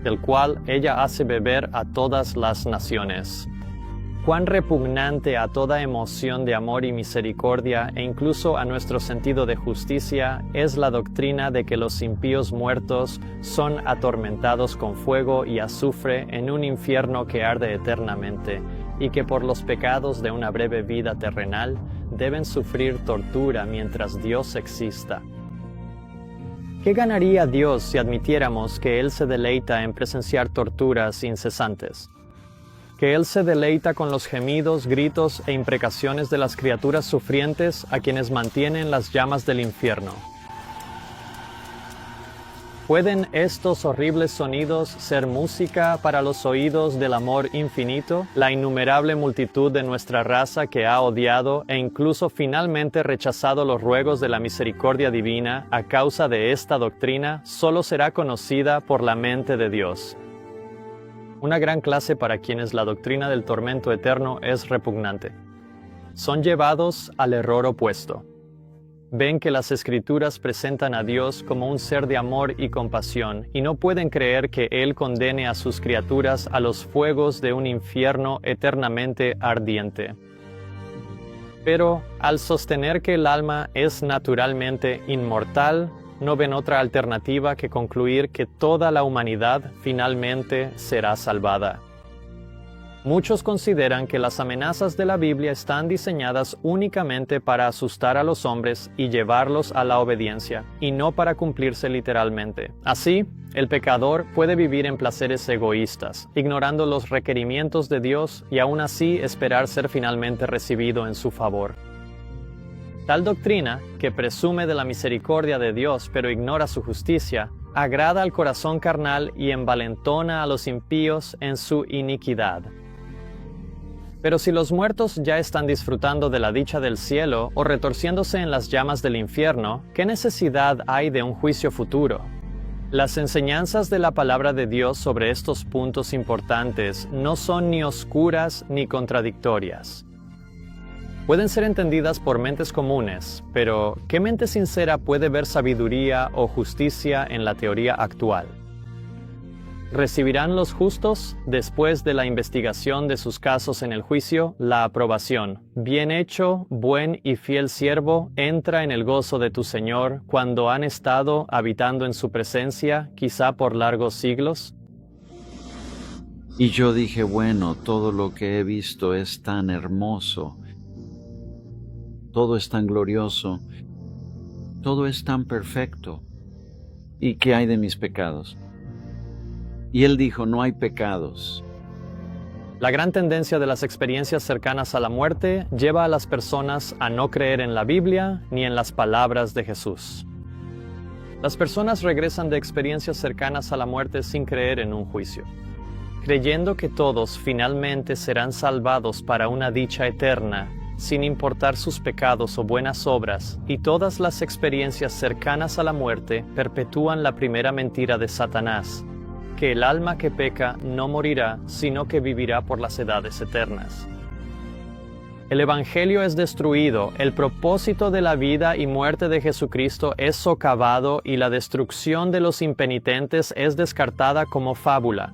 del cual ella hace beber a todas las naciones. Cuán repugnante a toda emoción de amor y misericordia e incluso a nuestro sentido de justicia es la doctrina de que los impíos muertos son atormentados con fuego y azufre en un infierno que arde eternamente, y que por los pecados de una breve vida terrenal deben sufrir tortura mientras Dios exista. ¿Qué ganaría Dios si admitiéramos que Él se deleita en presenciar torturas incesantes? Que Él se deleita con los gemidos, gritos e imprecaciones de las criaturas sufrientes a quienes mantienen las llamas del infierno. ¿Pueden estos horribles sonidos ser música para los oídos del amor infinito, la innumerable multitud de nuestra raza que ha odiado e incluso finalmente rechazado los ruegos de la misericordia divina a causa de esta doctrina, solo será conocida por la mente de Dios? Una gran clase para quienes la doctrina del tormento eterno es repugnante. Son llevados al error opuesto. Ven que las Escrituras presentan a Dios como un ser de amor y compasión, y no pueden creer que Él condene a sus criaturas a los fuegos de un infierno eternamente ardiente. Pero, al sostener que el alma es naturalmente inmortal, no ven otra alternativa que concluir que toda la humanidad finalmente será salvada. Muchos consideran que las amenazas de la Biblia están diseñadas únicamente para asustar a los hombres y llevarlos a la obediencia, y no para cumplirse literalmente. Así, el pecador puede vivir en placeres egoístas, ignorando los requerimientos de Dios y aún así esperar ser finalmente recibido en su favor. Tal doctrina, que presume de la misericordia de Dios pero ignora su justicia, agrada al corazón carnal y envalentona a los impíos en su iniquidad. Pero si los muertos ya están disfrutando de la dicha del cielo o retorciéndose en las llamas del infierno, ¿qué necesidad hay de un juicio futuro? Las enseñanzas de la palabra de Dios sobre estos puntos importantes no son ni oscuras ni contradictorias. Pueden ser entendidas por mentes comunes, pero ¿qué mente sincera puede ver sabiduría o justicia en la teoría actual? ¿Recibirán los justos, después de la investigación de sus casos en el juicio, la aprobación? Bien hecho, buen y fiel siervo, entra en el gozo de tu Señor, cuando han estado habitando en su presencia, quizá por largos siglos. Y yo dije, bueno, todo lo que he visto es tan hermoso, todo es tan glorioso, todo es tan perfecto. ¿Y qué hay de mis pecados? Y él dijo, no hay pecados. La gran tendencia de las experiencias cercanas a la muerte lleva a las personas a no creer en la Biblia ni en las palabras de Jesús. Las personas regresan de experiencias cercanas a la muerte sin creer en un juicio, creyendo que todos finalmente serán salvados para una dicha eterna, sin importar sus pecados o buenas obras, y todas las experiencias cercanas a la muerte perpetúan la primera mentira de Satanás, que el alma que peca no morirá, sino que vivirá por las edades eternas. El Evangelio es destruido, el propósito de la vida y muerte de Jesucristo es socavado y la destrucción de los impenitentes es descartada como fábula.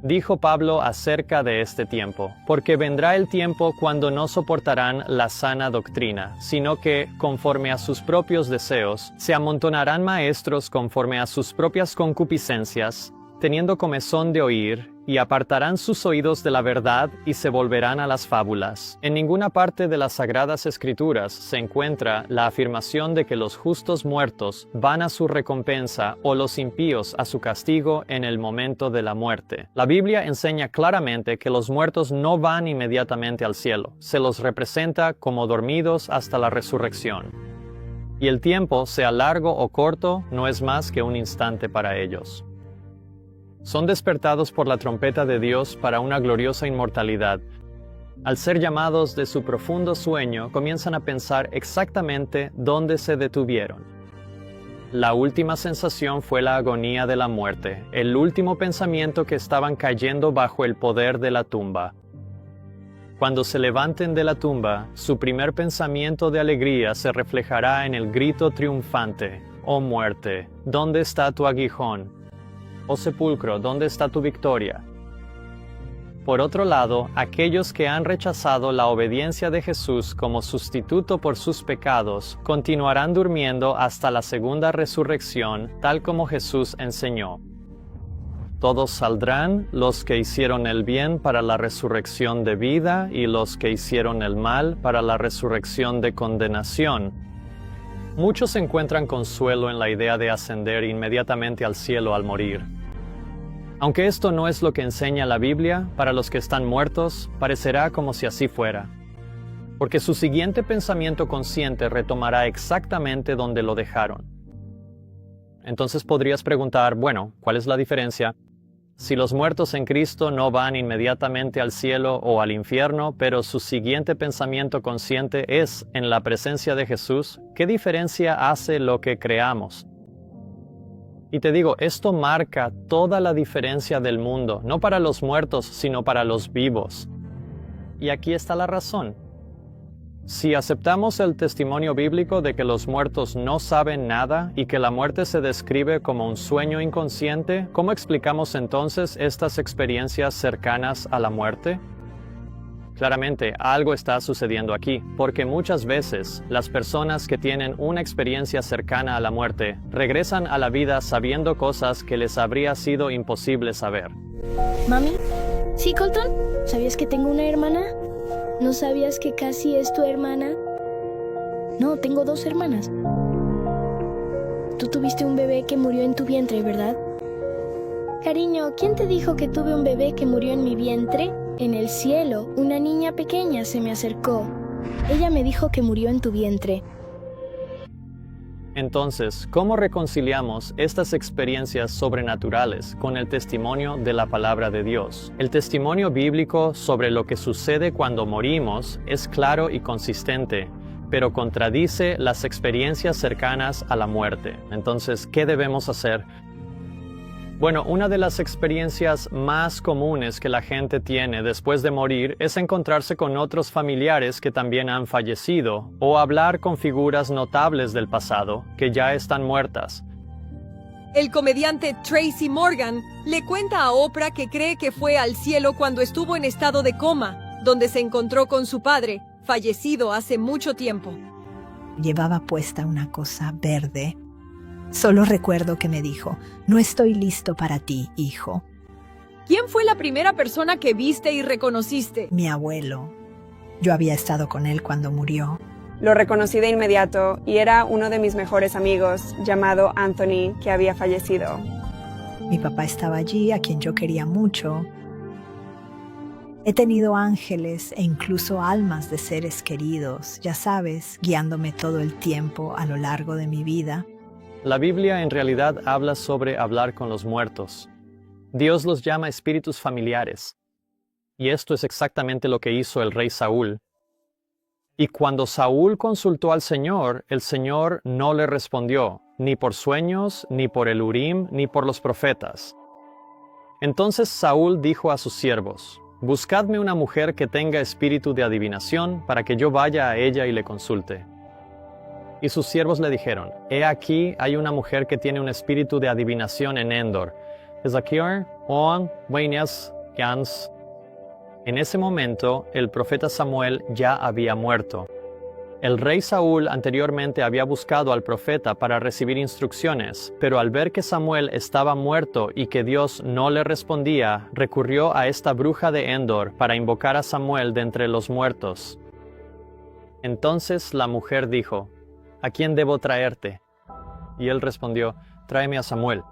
Dijo Pablo acerca de este tiempo, porque vendrá el tiempo cuando no soportarán la sana doctrina, sino que, conforme a sus propios deseos, se amontonarán maestros conforme a sus propias concupiscencias, teniendo comezón de oír, y apartarán sus oídos de la verdad y se volverán a las fábulas. En ninguna parte de las Sagradas Escrituras se encuentra la afirmación de que los justos muertos van a su recompensa o los impíos a su castigo en el momento de la muerte. La Biblia enseña claramente que los muertos no van inmediatamente al cielo, se los representa como dormidos hasta la resurrección. Y el tiempo, sea largo o corto, no es más que un instante para ellos. Son despertados por la trompeta de Dios para una gloriosa inmortalidad. Al ser llamados de su profundo sueño, comienzan a pensar exactamente dónde se detuvieron. La última sensación fue la agonía de la muerte, el último pensamiento que estaban cayendo bajo el poder de la tumba. Cuando se levanten de la tumba, su primer pensamiento de alegría se reflejará en el grito triunfante: «Oh muerte, ¿dónde está tu aguijón? Oh sepulcro, ¿dónde está tu victoria?». Por otro lado, aquellos que han rechazado la obediencia de Jesús como sustituto por sus pecados, continuarán durmiendo hasta la segunda resurrección, tal como Jesús enseñó. Todos saldrán, los que hicieron el bien para la resurrección de vida y los que hicieron el mal para la resurrección de condenación. Muchos encuentran consuelo en la idea de ascender inmediatamente al cielo al morir. Aunque esto no es lo que enseña la Biblia, para los que están muertos, parecerá como si así fuera. Porque su siguiente pensamiento consciente retomará exactamente donde lo dejaron. Entonces podrías preguntar, bueno, ¿cuál es la diferencia? Si los muertos en Cristo no van inmediatamente al cielo o al infierno, pero su siguiente pensamiento consciente es en la presencia de Jesús, ¿qué diferencia hace lo que creamos? Y te digo, esto marca toda la diferencia del mundo, no para los muertos, sino para los vivos. Y aquí está la razón. Si aceptamos el testimonio bíblico de que los muertos no saben nada y que la muerte se describe como un sueño inconsciente, ¿cómo explicamos entonces estas experiencias cercanas a la muerte? Claramente, algo está sucediendo aquí, porque muchas veces las personas que tienen una experiencia cercana a la muerte regresan a la vida sabiendo cosas que les habría sido imposible saber. Mami, ¿sí, Colton? ¿Sabías que tengo una hermana? ¿No sabías que Cassie es tu hermana? No, tengo 2 hermanas. Tú tuviste un bebé que murió en tu vientre, ¿verdad? Cariño, ¿quién te dijo que tuve un bebé que murió en mi vientre? En el cielo, una niña pequeña se me acercó. Ella me dijo que murió en tu vientre. Entonces, ¿cómo reconciliamos estas experiencias sobrenaturales con el testimonio de la palabra de Dios? El testimonio bíblico sobre lo que sucede cuando morimos es claro y consistente, pero contradice las experiencias cercanas a la muerte. Entonces, ¿qué debemos hacer? Bueno, una de las experiencias más comunes que la gente tiene después de morir es encontrarse con otros familiares que también han fallecido o hablar con figuras notables del pasado que ya están muertas. El comediante Tracy Morgan le cuenta a Oprah que cree que fue al cielo cuando estuvo en estado de coma, donde se encontró con su padre, fallecido hace mucho tiempo. Llevaba puesta una cosa verde. Solo recuerdo que me dijo: «No estoy listo para ti, hijo». ¿Quién fue la primera persona que viste y reconociste? Mi abuelo. Yo había estado con él cuando murió. Lo reconocí de inmediato y era uno de mis mejores amigos, llamado Anthony, que había fallecido. Mi papá estaba allí, a quien yo quería mucho. He tenido ángeles e incluso almas de seres queridos, ya sabes, guiándome todo el tiempo a lo largo de mi vida. La Biblia en realidad habla sobre hablar con los muertos. Dios los llama espíritus familiares. Y esto es exactamente lo que hizo el rey Saúl. Y cuando Saúl consultó al Señor, el Señor no le respondió, ni por sueños, ni por el Urim, ni por los profetas. Entonces Saúl dijo a sus siervos: «Buscadme una mujer que tenga espíritu de adivinación, para que yo vaya a ella y le consulte». Y sus siervos le dijeron: «He aquí hay una mujer que tiene un espíritu de adivinación en Endor. En ese momento, el profeta Samuel ya había muerto. El rey Saúl anteriormente había buscado al profeta para recibir instrucciones, pero al ver que Samuel estaba muerto y que Dios no le respondía, recurrió a esta bruja de Endor para invocar a Samuel de entre los muertos. Entonces la mujer dijo: «¿A quién debo traerte?» Y él respondió: «Tráeme a Samuel».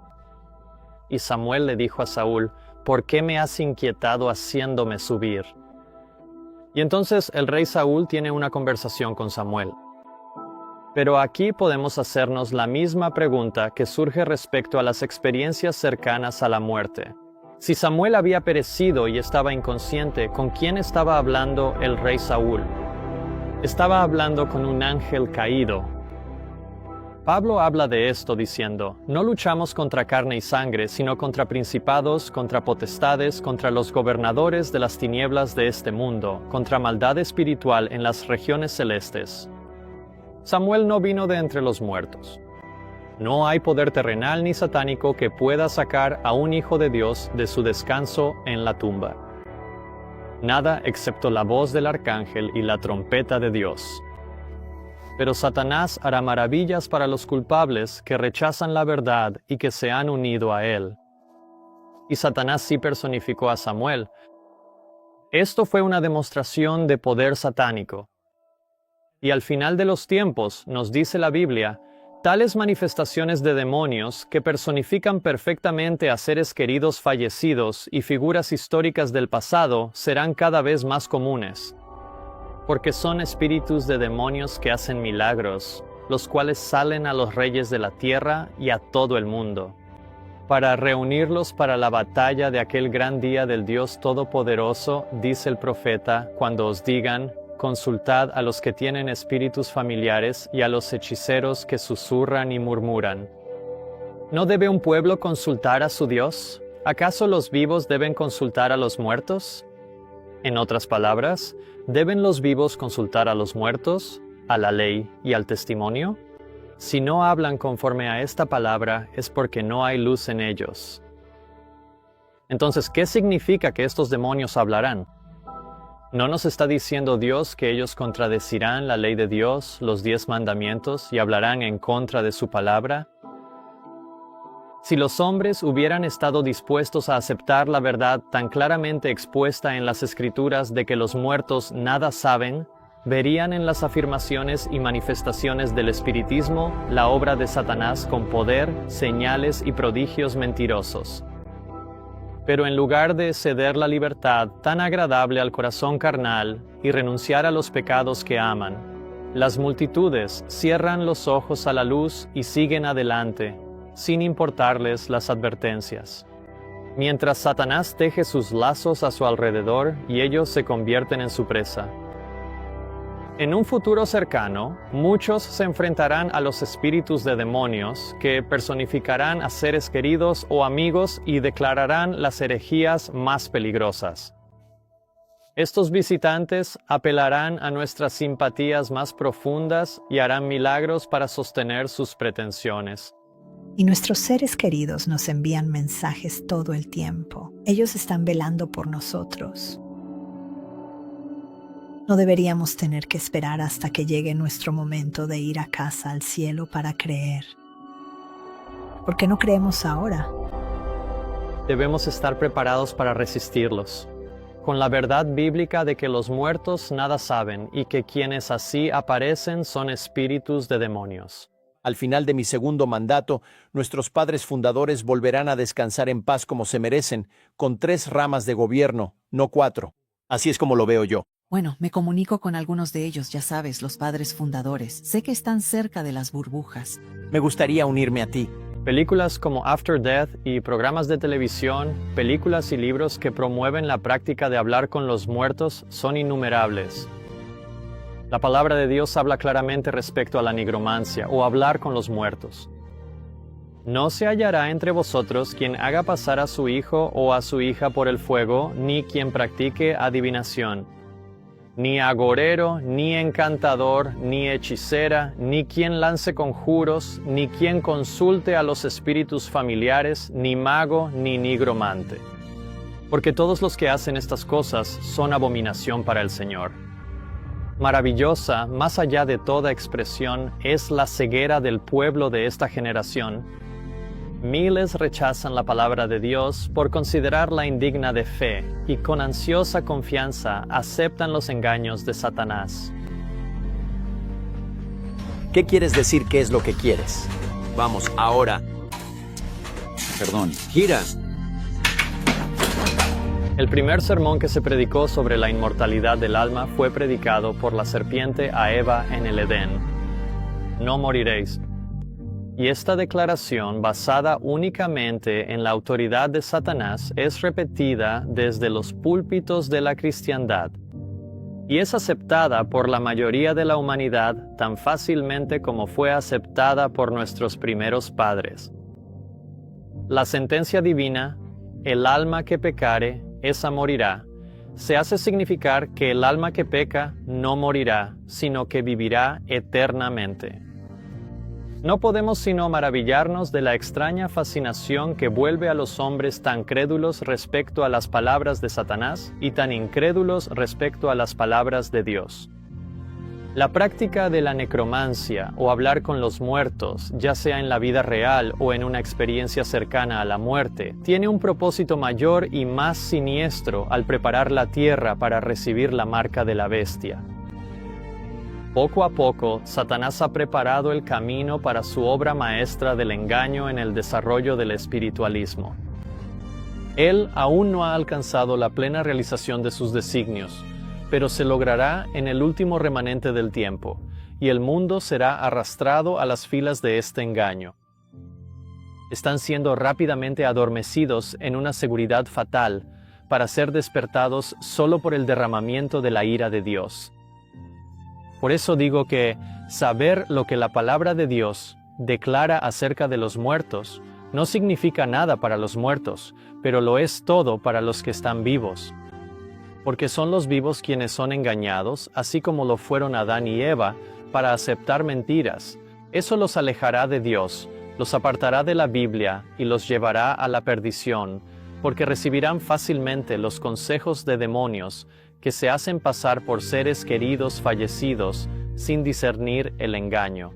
Y Samuel le dijo a Saúl: «¿Por qué me has inquietado haciéndome subir?». Y entonces el rey Saúl tiene una conversación con Samuel. Pero aquí podemos hacernos la misma pregunta que surge respecto a las experiencias cercanas a la muerte. Si Samuel había perecido y estaba inconsciente, ¿con quién estaba hablando el rey Saúl? Estaba hablando con un ángel caído. Pablo habla de esto diciendo: «No luchamos contra carne y sangre, sino contra principados, contra potestades, contra los gobernadores de las tinieblas de este mundo, contra maldad espiritual en las regiones celestes». Samuel no vino de entre los muertos. No hay poder terrenal ni satánico que pueda sacar a un hijo de Dios de su descanso en la tumba. Nada excepto la voz del arcángel y la trompeta de Dios. Pero Satanás hará maravillas para los culpables que rechazan la verdad y que se han unido a él. Y Satanás sí personificó a Samuel. Esto fue una demostración de poder satánico. Y al final de los tiempos, nos dice la Biblia, tales manifestaciones de demonios que personifican perfectamente a seres queridos fallecidos y figuras históricas del pasado serán cada vez más comunes. Porque son espíritus de demonios que hacen milagros, los cuales salen a los reyes de la tierra y a todo el mundo, para reunirlos para la batalla de aquel gran día del Dios Todopoderoso, dice el profeta, cuando os digan: «Consultad a los que tienen espíritus familiares y a los hechiceros que susurran y murmuran». ¿No debe un pueblo consultar a su Dios? ¿Acaso los vivos deben consultar a los muertos? En otras palabras, ¿deben los vivos consultar a los muertos, a la ley y al testimonio? Si no hablan conforme a esta palabra, es porque no hay luz en ellos. Entonces, ¿qué significa que estos demonios hablarán? ¿No nos está diciendo Dios que ellos contradecirán la ley de Dios, los 10 mandamientos, y hablarán en contra de su palabra? Si los hombres hubieran estado dispuestos a aceptar la verdad tan claramente expuesta en las Escrituras de que los muertos nada saben, verían en las afirmaciones y manifestaciones del espiritismo la obra de Satanás con poder, señales y prodigios mentirosos. Pero en lugar de ceder la libertad tan agradable al corazón carnal y renunciar a los pecados que aman, las multitudes cierran los ojos a la luz y siguen adelante, sin importarles las advertencias. Mientras Satanás teje sus lazos a su alrededor y ellos se convierten en su presa. En un futuro cercano, muchos se enfrentarán a los espíritus de demonios que personificarán a seres queridos o amigos y declararán las herejías más peligrosas. Estos visitantes apelarán a nuestras simpatías más profundas y harán milagros para sostener sus pretensiones. Y nuestros seres queridos nos envían mensajes todo el tiempo. Ellos están velando por nosotros. No deberíamos tener que esperar hasta que llegue nuestro momento de ir a casa al cielo para creer. ¿Por qué no creemos ahora? Debemos estar preparados para resistirlos, con la verdad bíblica de que los muertos nada saben y que quienes así aparecen son espíritus de demonios. Al final de mi segundo mandato, nuestros padres fundadores volverán a descansar en paz como se merecen, con 3 ramas de gobierno, no 4. Así es como lo veo yo. Bueno, me comunico con algunos de ellos, ya sabes, los padres fundadores. Sé que están cerca de las burbujas. Me gustaría unirme a ti. Películas como After Death y programas de televisión, películas y libros que promueven la práctica de hablar con los muertos son innumerables. La palabra de Dios habla claramente respecto a la nigromancia o hablar con los muertos. No se hallará entre vosotros quien haga pasar a su hijo o a su hija por el fuego, ni quien practique adivinación, ni agorero, ni encantador, ni hechicera, ni quien lance conjuros, ni quien consulte a los espíritus familiares, ni mago, ni nigromante. Porque todos los que hacen estas cosas son abominación para el Señor. Maravillosa, más allá de toda expresión, es la ceguera del pueblo de esta generación. Miles rechazan la palabra de Dios por considerarla indigna de fe y con ansiosa confianza aceptan los engaños de Satanás. ¿Qué quieres decir? ¿Qué es lo que quieres? Vamos, ahora. Perdón, gira. El primer sermón que se predicó sobre la inmortalidad del alma fue predicado por la serpiente a Eva en el Edén. No moriréis. Y esta declaración, basada únicamente en la autoridad de Satanás, es repetida desde los púlpitos de la cristiandad. Y es aceptada por la mayoría de la humanidad tan fácilmente como fue aceptada por nuestros primeros padres. La sentencia divina, el alma que pecare, esa morirá, se hace significar que el alma que peca no morirá, sino que vivirá eternamente. No podemos sino maravillarnos de la extraña fascinación que vuelve a los hombres tan crédulos respecto a las palabras de Satanás y tan incrédulos respecto a las palabras de Dios. La práctica de la necromancia o hablar con los muertos, ya sea en la vida real o en una experiencia cercana a la muerte, tiene un propósito mayor y más siniestro al preparar la tierra para recibir la marca de la bestia. Poco a poco, Satanás ha preparado el camino para su obra maestra del engaño en el desarrollo del espiritualismo. Él aún no ha alcanzado la plena realización de sus designios, pero se logrará en el último remanente del tiempo, y el mundo será arrastrado a las filas de este engaño. Están siendo rápidamente adormecidos en una seguridad fatal para ser despertados solo por el derramamiento de la ira de Dios. Por eso digo que saber lo que la palabra de Dios declara acerca de los muertos no significa nada para los muertos, pero lo es todo para los que están vivos. Porque son los vivos quienes son engañados, así como lo fueron Adán y Eva, para aceptar mentiras. Eso los alejará de Dios, los apartará de la Biblia y los llevará a la perdición, porque recibirán fácilmente los consejos de demonios que se hacen pasar por seres queridos fallecidos sin discernir el engaño.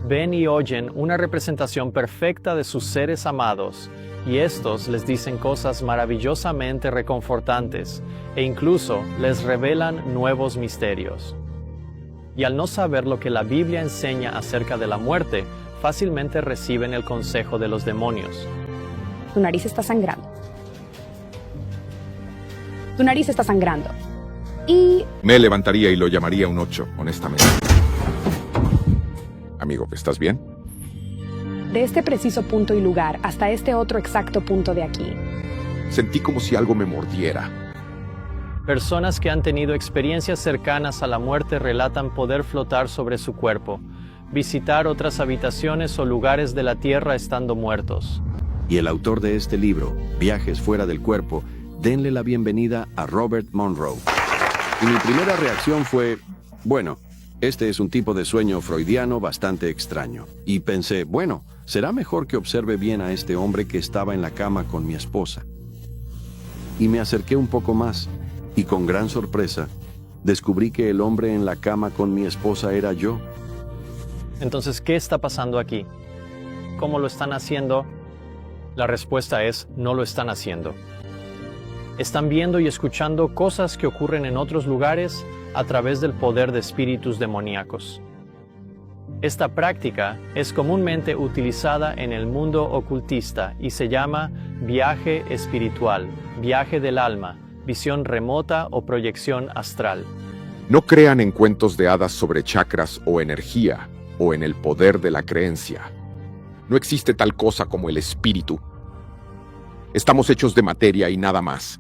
Ven y oyen una representación perfecta de sus seres amados, y estos les dicen cosas maravillosamente reconfortantes, e incluso les revelan nuevos misterios. Y al no saber lo que la Biblia enseña acerca de la muerte, fácilmente reciben el consejo de los demonios. Tu nariz está sangrando. Tu nariz está sangrando. Y... Me levantaría y lo llamaría un 8, honestamente. Amigo, ¿estás bien? de este preciso punto y lugar hasta este otro exacto punto de aquí. Sentí como si algo me mordiera. Personas que han tenido experiencias cercanas a la muerte relatan poder flotar sobre su cuerpo, visitar otras habitaciones o lugares de la tierra estando muertos. Y el autor de este libro, Viajes fuera del cuerpo, denle la bienvenida a Robert Monroe. Y mi primera reacción fue, bueno, este es un tipo de sueño freudiano bastante extraño. Y pensé, bueno, será mejor que observe bien a este hombre que estaba en la cama con mi esposa. Y me acerqué un poco más, y con gran sorpresa, descubrí que el hombre en la cama con mi esposa era yo. Entonces, ¿qué está pasando aquí? ¿Cómo lo están haciendo? La respuesta es, no lo están haciendo. Están viendo y escuchando cosas que ocurren en otros lugares a través del poder de espíritus demoníacos. Esta práctica es comúnmente utilizada en el mundo ocultista y se llama viaje espiritual, viaje del alma, visión remota o proyección astral. No crean en cuentos de hadas sobre chakras o energía, o en el poder de la creencia. No existe tal cosa como el espíritu. Estamos hechos de materia y nada más.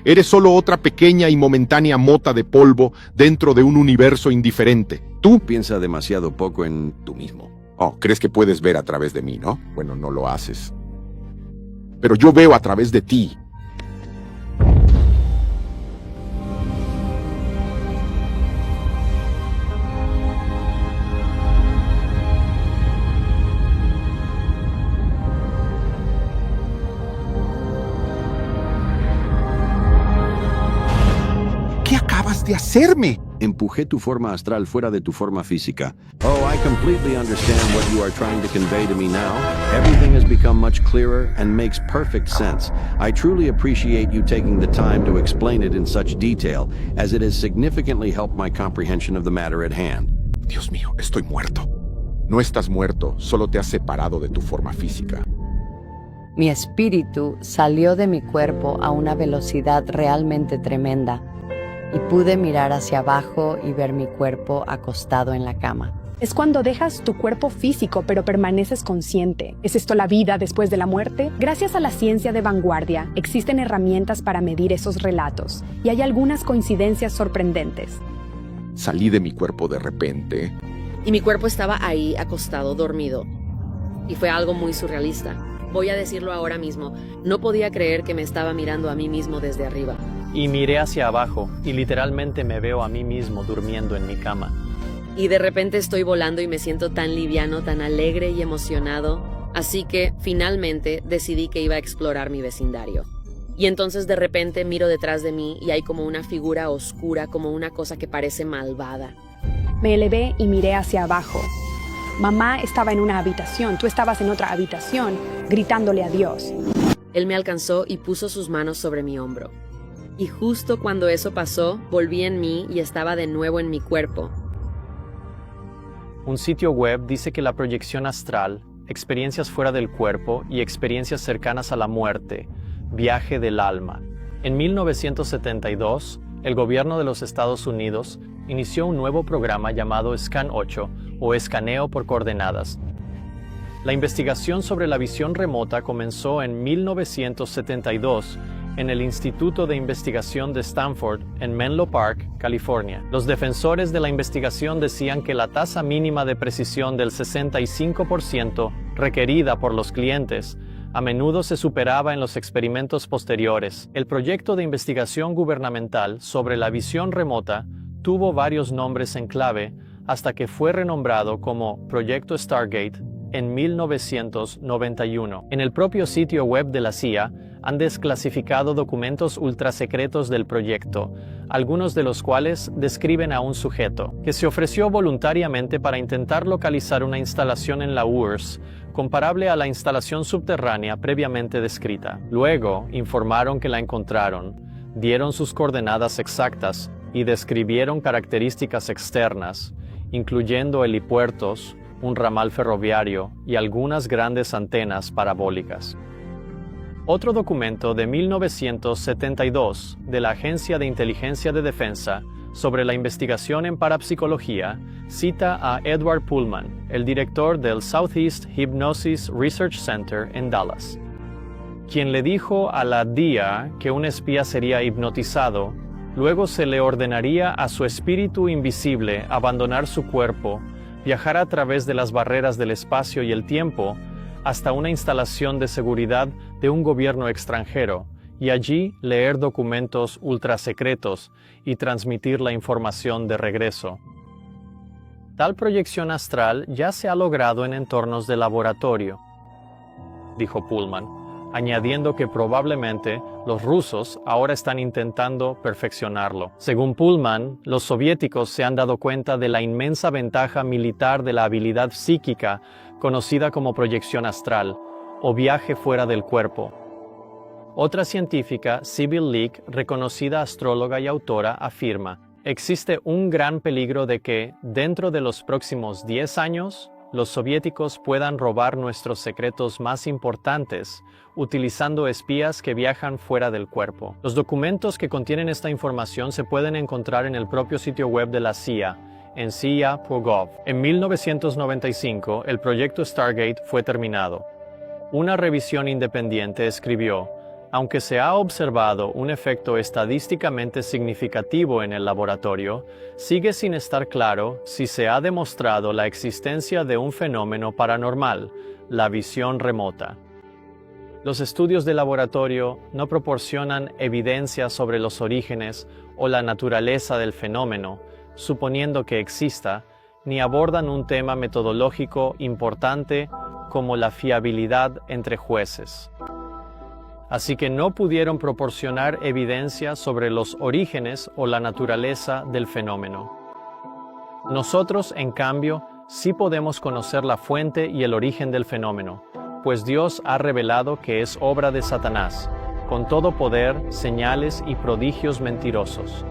Eres solo otra pequeña y momentánea mota de polvo dentro de un universo indiferente. Tú piensas demasiado poco en tú mismo. Oh, crees que puedes ver a través de mí, ¿no? Bueno, no lo haces. Pero yo veo a través de ti. ¿Qué acabas de hacerme? Empujé tu forma astral fuera de tu forma física. Oh, I completely understand what you are trying to convey to me now. Everything has become much clearer and makes perfect sense. I truly appreciate you taking the time to explain it in such detail, as it has significantly helped my comprehension of the matter at hand. Dios mío, estoy muerto. No estás muerto, solo te has separado de tu forma física. Mi espíritu salió de mi cuerpo a una velocidad realmente tremenda y pude mirar hacia abajo y ver mi cuerpo acostado en la cama. Es cuando dejas tu cuerpo físico pero permaneces consciente. ¿Es esto la vida después de la muerte? Gracias a la ciencia de vanguardia, existen herramientas para medir esos relatos y hay algunas coincidencias sorprendentes. Salí de mi cuerpo de repente. Y mi cuerpo estaba ahí, acostado, dormido. Y fue algo muy surrealista. Voy a decirlo ahora mismo. No podía creer que me estaba mirando a mí mismo desde arriba. Y miré hacia abajo, y literalmente me veo a mí mismo durmiendo en mi cama. Y de repente estoy volando y me siento tan liviano, tan alegre y emocionado. Así que, finalmente, decidí que iba a explorar mi vecindario. Y entonces de repente miro detrás de mí y hay como una figura oscura, como una cosa que parece malvada. Me elevé y miré hacia abajo. Mamá estaba en una habitación, tú estabas en otra habitación, gritándole a Dios. Él me alcanzó y puso sus manos sobre mi hombro. Y justo cuando eso pasó, volví en mí y estaba de nuevo en mi cuerpo. Un sitio web dice que la proyección astral, experiencias fuera del cuerpo y experiencias cercanas a la muerte, viaje del alma. En 1972, el gobierno de los Estados Unidos inició un nuevo programa llamado Scan 8 o escaneo por coordenadas. La investigación sobre la visión remota comenzó en 1972 en el Instituto de Investigación de Stanford en Menlo Park, California. Los defensores de la investigación decían que la tasa mínima de precisión del 65% requerida por los clientes a menudo se superaba en los experimentos posteriores. El proyecto de investigación gubernamental sobre la visión remota tuvo varios nombres en clave hasta que fue renombrado como Proyecto Stargate en 1991. En el propio sitio web de la CIA han desclasificado documentos ultrasecretos del proyecto, algunos de los cuales describen a un sujeto que se ofreció voluntariamente para intentar localizar una instalación en la URSS comparable a la instalación subterránea previamente descrita. Luego informaron que la encontraron, dieron sus coordenadas exactas y describieron características externas, incluyendo helipuertos, un ramal ferroviario y algunas grandes antenas parabólicas. Otro documento de 1972 de la Agencia de Inteligencia de Defensa sobre la investigación en parapsicología cita a Edward Pullman, el director del Southeast Hypnosis Research Center en Dallas, quien le dijo a la DIA que un espía sería hipnotizado, luego se le ordenaría a su espíritu invisible abandonar su cuerpo, viajar a través de las barreras del espacio y el tiempo hasta una instalación de seguridad de un gobierno extranjero y allí leer documentos ultrasecretos y transmitir la información de regreso. Tal proyección astral ya se ha logrado en entornos de laboratorio, dijo Pullman, añadiendo que probablemente los rusos ahora están intentando perfeccionarlo. Según Pullman, los soviéticos se han dado cuenta de la inmensa ventaja militar de la habilidad psíquica conocida como proyección astral o viaje fuera del cuerpo. Otra científica, Sybil Leek, reconocida astróloga y autora, afirma: existe un gran peligro de que, dentro de los próximos 10 años los soviéticos puedan robar nuestros secretos más importantes utilizando espías que viajan fuera del cuerpo. Los documentos que contienen esta información se pueden encontrar en el propio sitio web de la CIA, en cia.gov. En 1995, el proyecto Stargate fue terminado. Una revisión independiente escribió: aunque se ha observado un efecto estadísticamente significativo en el laboratorio, sigue sin estar claro si se ha demostrado la existencia de un fenómeno paranormal, la visión remota. Los estudios de laboratorio no proporcionan evidencia sobre los orígenes o la naturaleza del fenómeno, suponiendo que exista, ni abordan un tema metodológico importante como la fiabilidad entre jueces. Así que no pudieron proporcionar evidencia sobre los orígenes o la naturaleza del fenómeno. Nosotros, en cambio, sí podemos conocer la fuente y el origen del fenómeno, pues Dios ha revelado que es obra de Satanás, con todo poder, señales y prodigios mentirosos.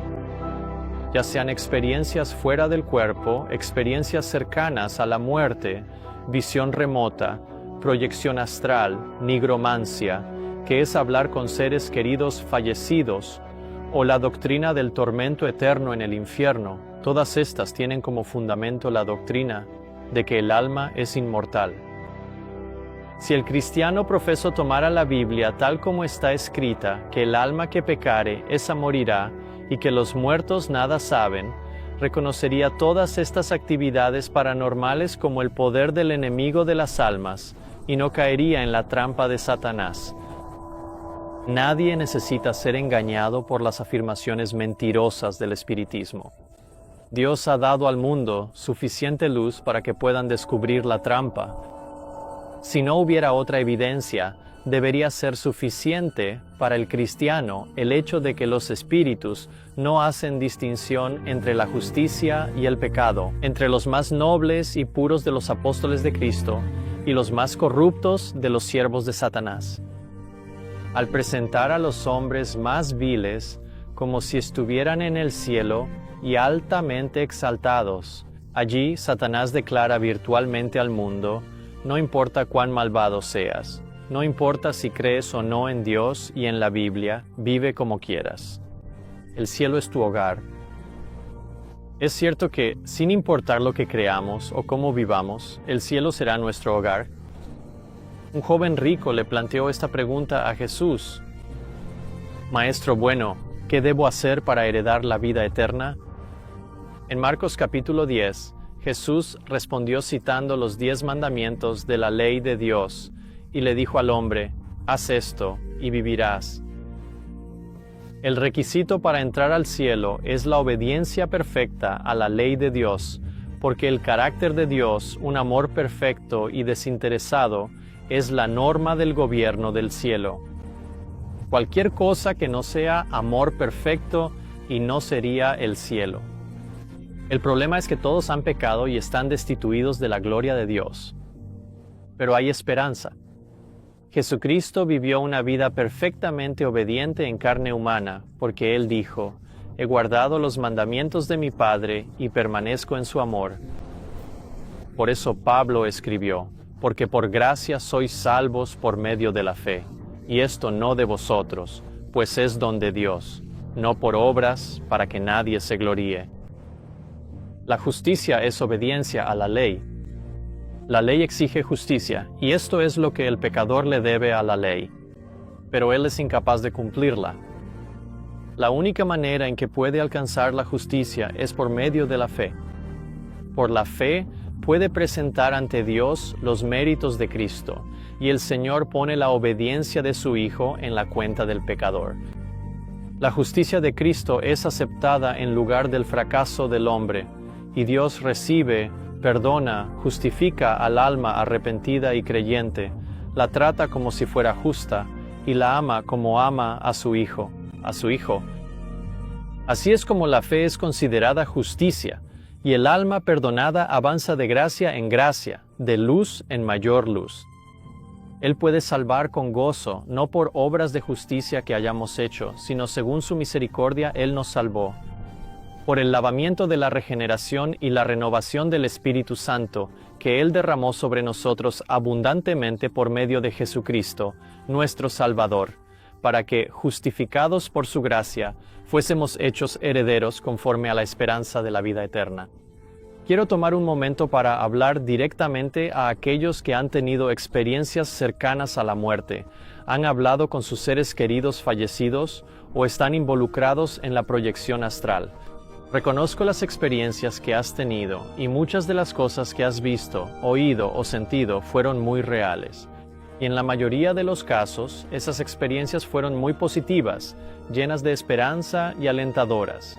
Ya sean experiencias fuera del cuerpo, experiencias cercanas a la muerte, visión remota, proyección astral, nigromancia, que es hablar con seres queridos fallecidos, o la doctrina del tormento eterno en el infierno, todas estas tienen como fundamento la doctrina de que el alma es inmortal. Si el cristiano profeso tomara la Biblia tal como está escrita, que el alma que pecare, esa morirá, y que los muertos nada saben, reconocería todas estas actividades paranormales como el poder del enemigo de las almas, y no caería en la trampa de Satanás. Nadie necesita ser engañado por las afirmaciones mentirosas del espiritismo. Dios ha dado al mundo suficiente luz para que puedan descubrir la trampa. Si no hubiera otra evidencia, debería ser suficiente para el cristiano el hecho de que los espíritus no hacen distinción entre la justicia y el pecado, entre los más nobles y puros de los apóstoles de Cristo y los más corruptos de los siervos de Satanás. Al presentar a los hombres más viles como si estuvieran en el cielo y altamente exaltados, allí Satanás declara virtualmente al mundo: no importa cuán malvado seas, no importa si crees o no en Dios y en la Biblia, vive como quieras. El cielo es tu hogar. Es cierto que, sin importar lo que creamos o cómo vivamos, el cielo será nuestro hogar. Un joven rico le planteó esta pregunta a Jesús: Maestro bueno, ¿qué debo hacer para heredar la vida eterna? En Marcos capítulo 10, Jesús respondió citando los 10 mandamientos de la ley de Dios, y le dijo al hombre: haz esto y vivirás. El requisito para entrar al cielo es la obediencia perfecta a la ley de Dios, porque el carácter de Dios, un amor perfecto y desinteresado, es la norma del gobierno del cielo. Cualquier cosa que no sea amor perfecto y no sería el cielo. El problema es que todos han pecado y están destituidos de la gloria de Dios. Pero hay esperanza. Jesucristo vivió una vida perfectamente obediente en carne humana, porque Él dijo: he guardado los mandamientos de mi Padre y permanezco en su amor. Por eso Pablo escribió: porque por gracia sois salvos por medio de la fe, y esto no de vosotros, pues es don de Dios, no por obras, para que nadie se gloríe. La justicia es obediencia a la ley. La ley exige justicia, y esto es lo que el pecador le debe a la ley, pero él es incapaz de cumplirla. La única manera en que puede alcanzar la justicia es por medio de la fe. Por la fe puede presentar ante Dios los méritos de Cristo, y el Señor pone la obediencia de su Hijo en la cuenta del pecador. La justicia de Cristo es aceptada en lugar del fracaso del hombre, y Dios recibe, perdona, justifica al alma arrepentida y creyente, la trata como si fuera justa, y la ama como ama a su Hijo. Así es como la fe es considerada justicia, y el alma perdonada avanza de gracia en gracia, de luz en mayor luz. Él puede salvar con gozo, no por obras de justicia que hayamos hecho, sino según su misericordia Él nos salvó. por el lavamiento de la regeneración y la renovación del Espíritu Santo, que Él derramó sobre nosotros abundantemente por medio de Jesucristo, nuestro Salvador, para que, justificados por su gracia, fuésemos hechos herederos conforme a la esperanza de la vida eterna. Quiero tomar un momento para hablar directamente a aquellos que han tenido experiencias cercanas a la muerte, han hablado con sus seres queridos fallecidos o están involucrados en la proyección astral. Reconozco las experiencias que has tenido y muchas de las cosas que has visto, oído o sentido fueron muy reales. Y en la mayoría de los casos, esas experiencias fueron muy positivas, llenas de esperanza y alentadoras.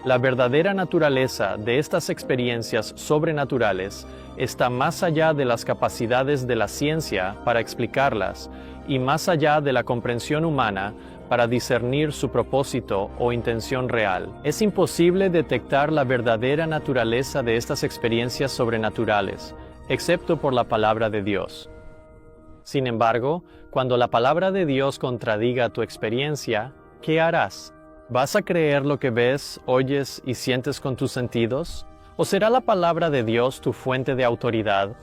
La verdadera naturaleza de estas experiencias sobrenaturales está más allá de las capacidades de la ciencia para explicarlas y más allá de la comprensión humana para discernir su propósito o intención real. Es imposible detectar la verdadera naturaleza de estas experiencias sobrenaturales, excepto por la palabra de Dios. Sin embargo, cuando la palabra de Dios contradiga tu experiencia, ¿qué harás? ¿Vas a creer lo que ves, oyes y sientes con tus sentidos? ¿O será la palabra de Dios tu fuente de autoridad?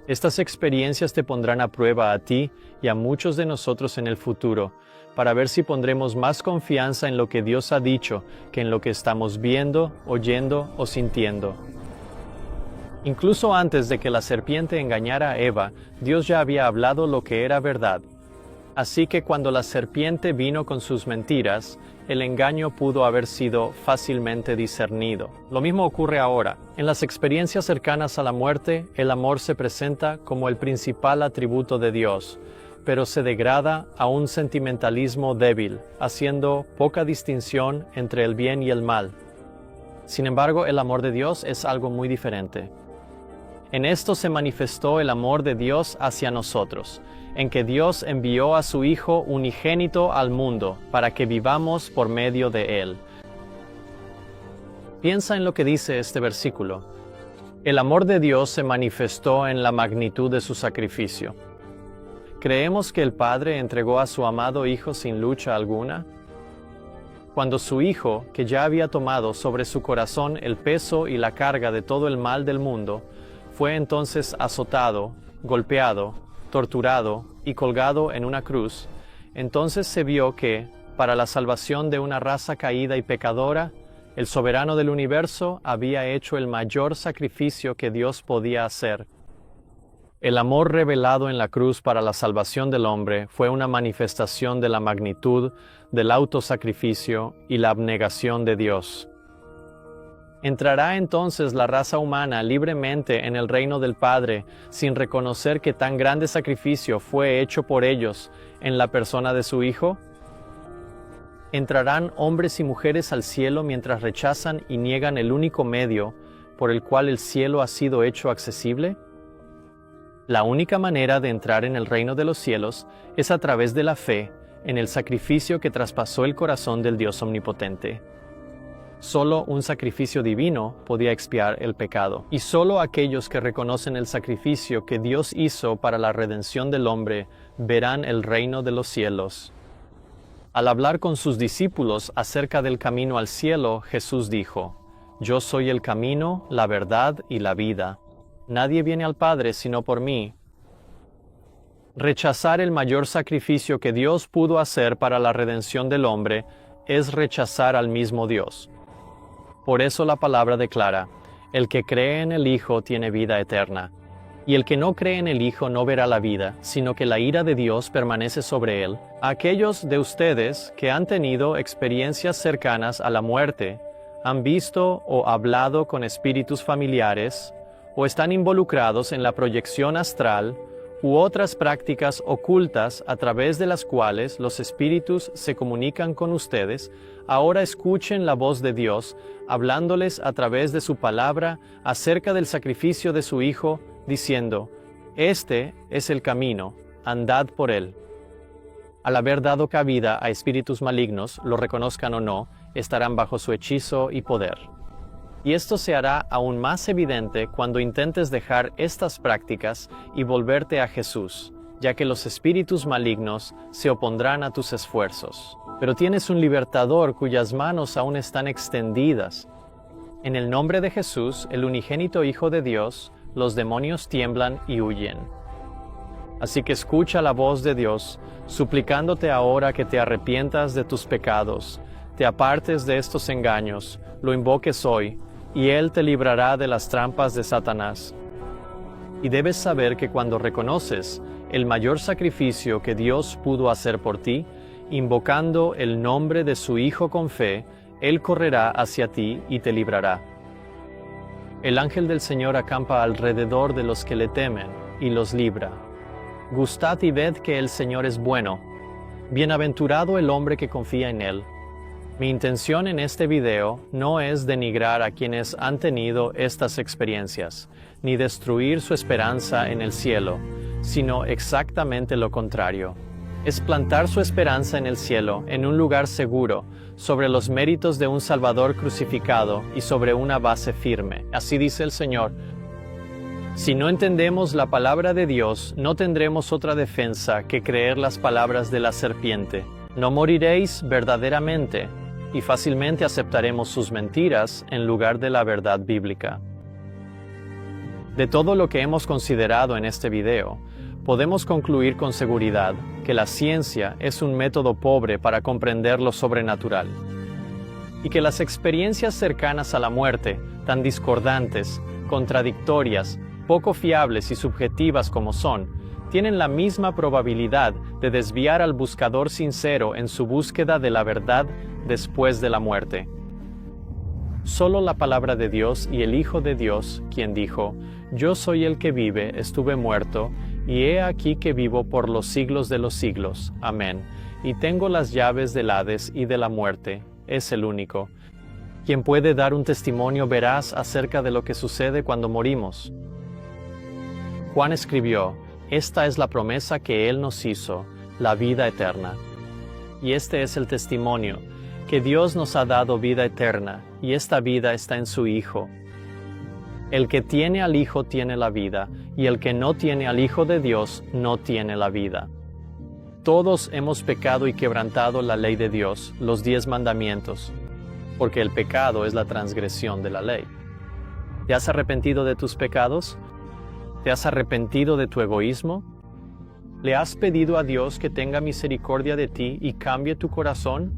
Estas experiencias te pondrán a prueba a ti y a muchos de nosotros en el futuro, para ver si pondremos más confianza en lo que Dios ha dicho que en lo que estamos viendo, oyendo o sintiendo. Incluso antes de que la serpiente engañara a Eva, Dios ya había hablado lo que era verdad. Así que cuando la serpiente vino con sus mentiras, el engaño pudo haber sido fácilmente discernido. Lo mismo ocurre ahora. En las experiencias cercanas a la muerte, el amor se presenta como el principal atributo de Dios, pero se degrada a un sentimentalismo débil, haciendo poca distinción entre el bien y el mal. Sin embargo, el amor de Dios es algo muy diferente. En esto se manifestó el amor de Dios hacia nosotros, en que Dios envió a su Hijo unigénito al mundo para que vivamos por medio de Él. Piensa en lo que dice este versículo. El amor de Dios se manifestó en la magnitud de su sacrificio. ¿Creemos que el Padre entregó a su amado Hijo sin lucha alguna? Cuando su Hijo, que ya había tomado sobre su corazón el peso y la carga de todo el mal del mundo, fue entonces azotado, golpeado, torturado y colgado en una cruz, entonces se vio que, para la salvación de una raza caída y pecadora, el soberano del universo había hecho el mayor sacrificio que Dios podía hacer. El amor revelado en la cruz para la salvación del hombre fue una manifestación de la magnitud del autosacrificio y la abnegación de Dios. ¿Entrará entonces la raza humana libremente en el reino del Padre sin reconocer que tan grande sacrificio fue hecho por ellos en la persona de su Hijo? ¿Entrarán hombres y mujeres al cielo mientras rechazan y niegan el único medio por el cual el cielo ha sido hecho accesible? La única manera de entrar en el reino de los cielos es a través de la fe en el sacrificio que traspasó el corazón del Dios omnipotente. Solo un sacrificio divino podía expiar el pecado, y solo aquellos que reconocen el sacrificio que Dios hizo para la redención del hombre verán el reino de los cielos. Al hablar con sus discípulos acerca del camino al cielo, Jesús dijo: Yo soy el camino, la verdad y la vida. Nadie viene al Padre sino por mí. Rechazar el mayor sacrificio que Dios pudo hacer para la redención del hombre es rechazar al mismo Dios. Por eso la palabra declara: el que cree en el Hijo tiene vida eterna. Y el que no cree en el Hijo no verá la vida, sino que la ira de Dios permanece sobre él. Aquellos de ustedes que han tenido experiencias cercanas a la muerte, han visto o hablado con espíritus familiares, o están involucrados en la proyección astral, u otras prácticas ocultas a través de las cuales los espíritus se comunican con ustedes, ahora escuchen la voz de Dios, hablándoles a través de su palabra acerca del sacrificio de su Hijo, diciendo: Este es el camino, andad por él. Al haber dado cabida a espíritus malignos, lo reconozcan o no, estarán bajo su hechizo y poder. Y esto se hará aún más evidente cuando intentes dejar estas prácticas y volverte a Jesús, ya que los espíritus malignos se opondrán a tus esfuerzos. Pero tienes un libertador cuyas manos aún están extendidas. En el nombre de Jesús, el unigénito Hijo de Dios, los demonios tiemblan y huyen. Así que escucha la voz de Dios, suplicándote ahora que te arrepientas de tus pecados, te apartes de estos engaños, lo invoques hoy, y Él te librará de las trampas de Satanás. Y debes saber que cuando reconoces el mayor sacrificio que Dios pudo hacer por ti, invocando el nombre de su Hijo con fe, Él correrá hacia ti y te librará. El ángel del Señor acampa alrededor de los que le temen y los libra. Gustad y ved que el Señor es bueno. Bienaventurado el hombre que confía en Él. Mi intención en este video no es denigrar a quienes han tenido estas experiencias, ni destruir su esperanza en el cielo, sino exactamente lo contrario. Es plantar su esperanza en el cielo, en un lugar seguro, sobre los méritos de un Salvador crucificado y sobre una base firme. Así dice el Señor. Si no entendemos la palabra de Dios, no tendremos otra defensa que creer las palabras de la serpiente. No moriréis verdaderamente, y fácilmente aceptaremos sus mentiras en lugar de la verdad bíblica. De todo lo que hemos considerado en este video, podemos concluir con seguridad que la ciencia es un método pobre para comprender lo sobrenatural, y que las experiencias cercanas a la muerte, tan discordantes, contradictorias, poco fiables y subjetivas como son, tienen la misma probabilidad de desviar al buscador sincero en su búsqueda de la verdad después de la muerte. Solo la palabra de Dios y el Hijo de Dios, quien dijo, «Yo soy el que vive, estuve muerto, y he aquí que vivo por los siglos de los siglos. Amén. Y tengo las llaves del Hades y de la muerte», es el único, quien puede dar un testimonio veraz acerca de lo que sucede cuando morimos. Juan escribió, «Esta es la promesa que Él nos hizo, la vida eterna». Y este es el testimonio, que Dios nos ha dado vida eterna, y esta vida está en su Hijo. El que tiene al Hijo tiene la vida, y el que no tiene al Hijo de Dios no tiene la vida. Todos hemos pecado y quebrantado la ley de Dios, los 10 mandamientos, porque el pecado es la transgresión de la ley. ¿Te has arrepentido de tus pecados? ¿Te has arrepentido de tu egoísmo? ¿Le has pedido a Dios que tenga misericordia de ti y cambie tu corazón?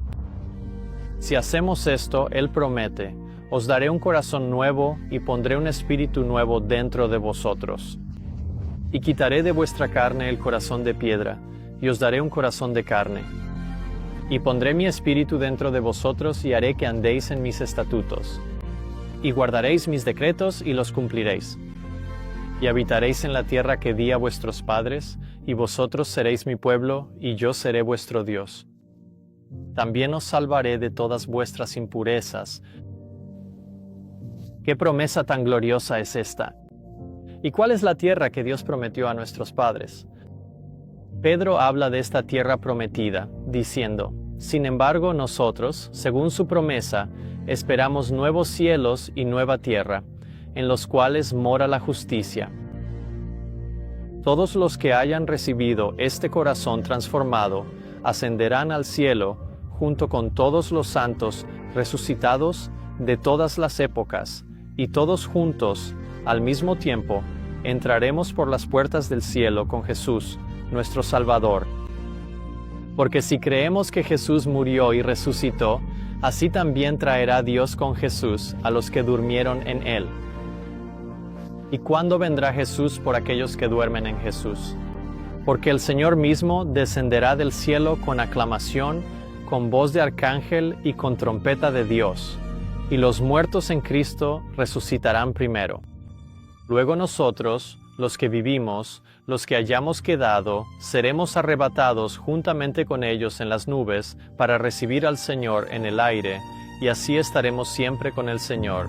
Si hacemos esto, Él promete, «Os daré un corazón nuevo y pondré un espíritu nuevo dentro de vosotros. Y quitaré de vuestra carne el corazón de piedra, y os daré un corazón de carne. Y pondré mi espíritu dentro de vosotros y haré que andéis en mis estatutos. Y guardaréis mis decretos y los cumpliréis. Y habitaréis en la tierra que di a vuestros padres, y vosotros seréis mi pueblo, y yo seré vuestro Dios. También os salvaré de todas vuestras impurezas». ¿Qué promesa tan gloriosa es esta? ¿Y cuál es la tierra que Dios prometió a nuestros padres? Pedro habla de esta tierra prometida, diciendo, «Sin embargo, nosotros, según su promesa, esperamos nuevos cielos y nueva tierra, en los cuales mora la justicia». Todos los que hayan recibido este corazón transformado ascenderán al cielo junto con todos los santos resucitados de todas las épocas, y todos juntos, al mismo tiempo, entraremos por las puertas del cielo con Jesús, nuestro Salvador. Porque si creemos que Jesús murió y resucitó, así también traerá Dios con Jesús a los que durmieron en Él. ¿Y cuándo vendrá Jesús por aquellos que duermen en Jesús? Porque el Señor mismo descenderá del cielo con aclamación, con voz de arcángel y con trompeta de Dios, y los muertos en Cristo resucitarán primero. Luego nosotros, los que vivimos, los que hayamos quedado, seremos arrebatados juntamente con ellos en las nubes para recibir al Señor en el aire, y así estaremos siempre con el Señor.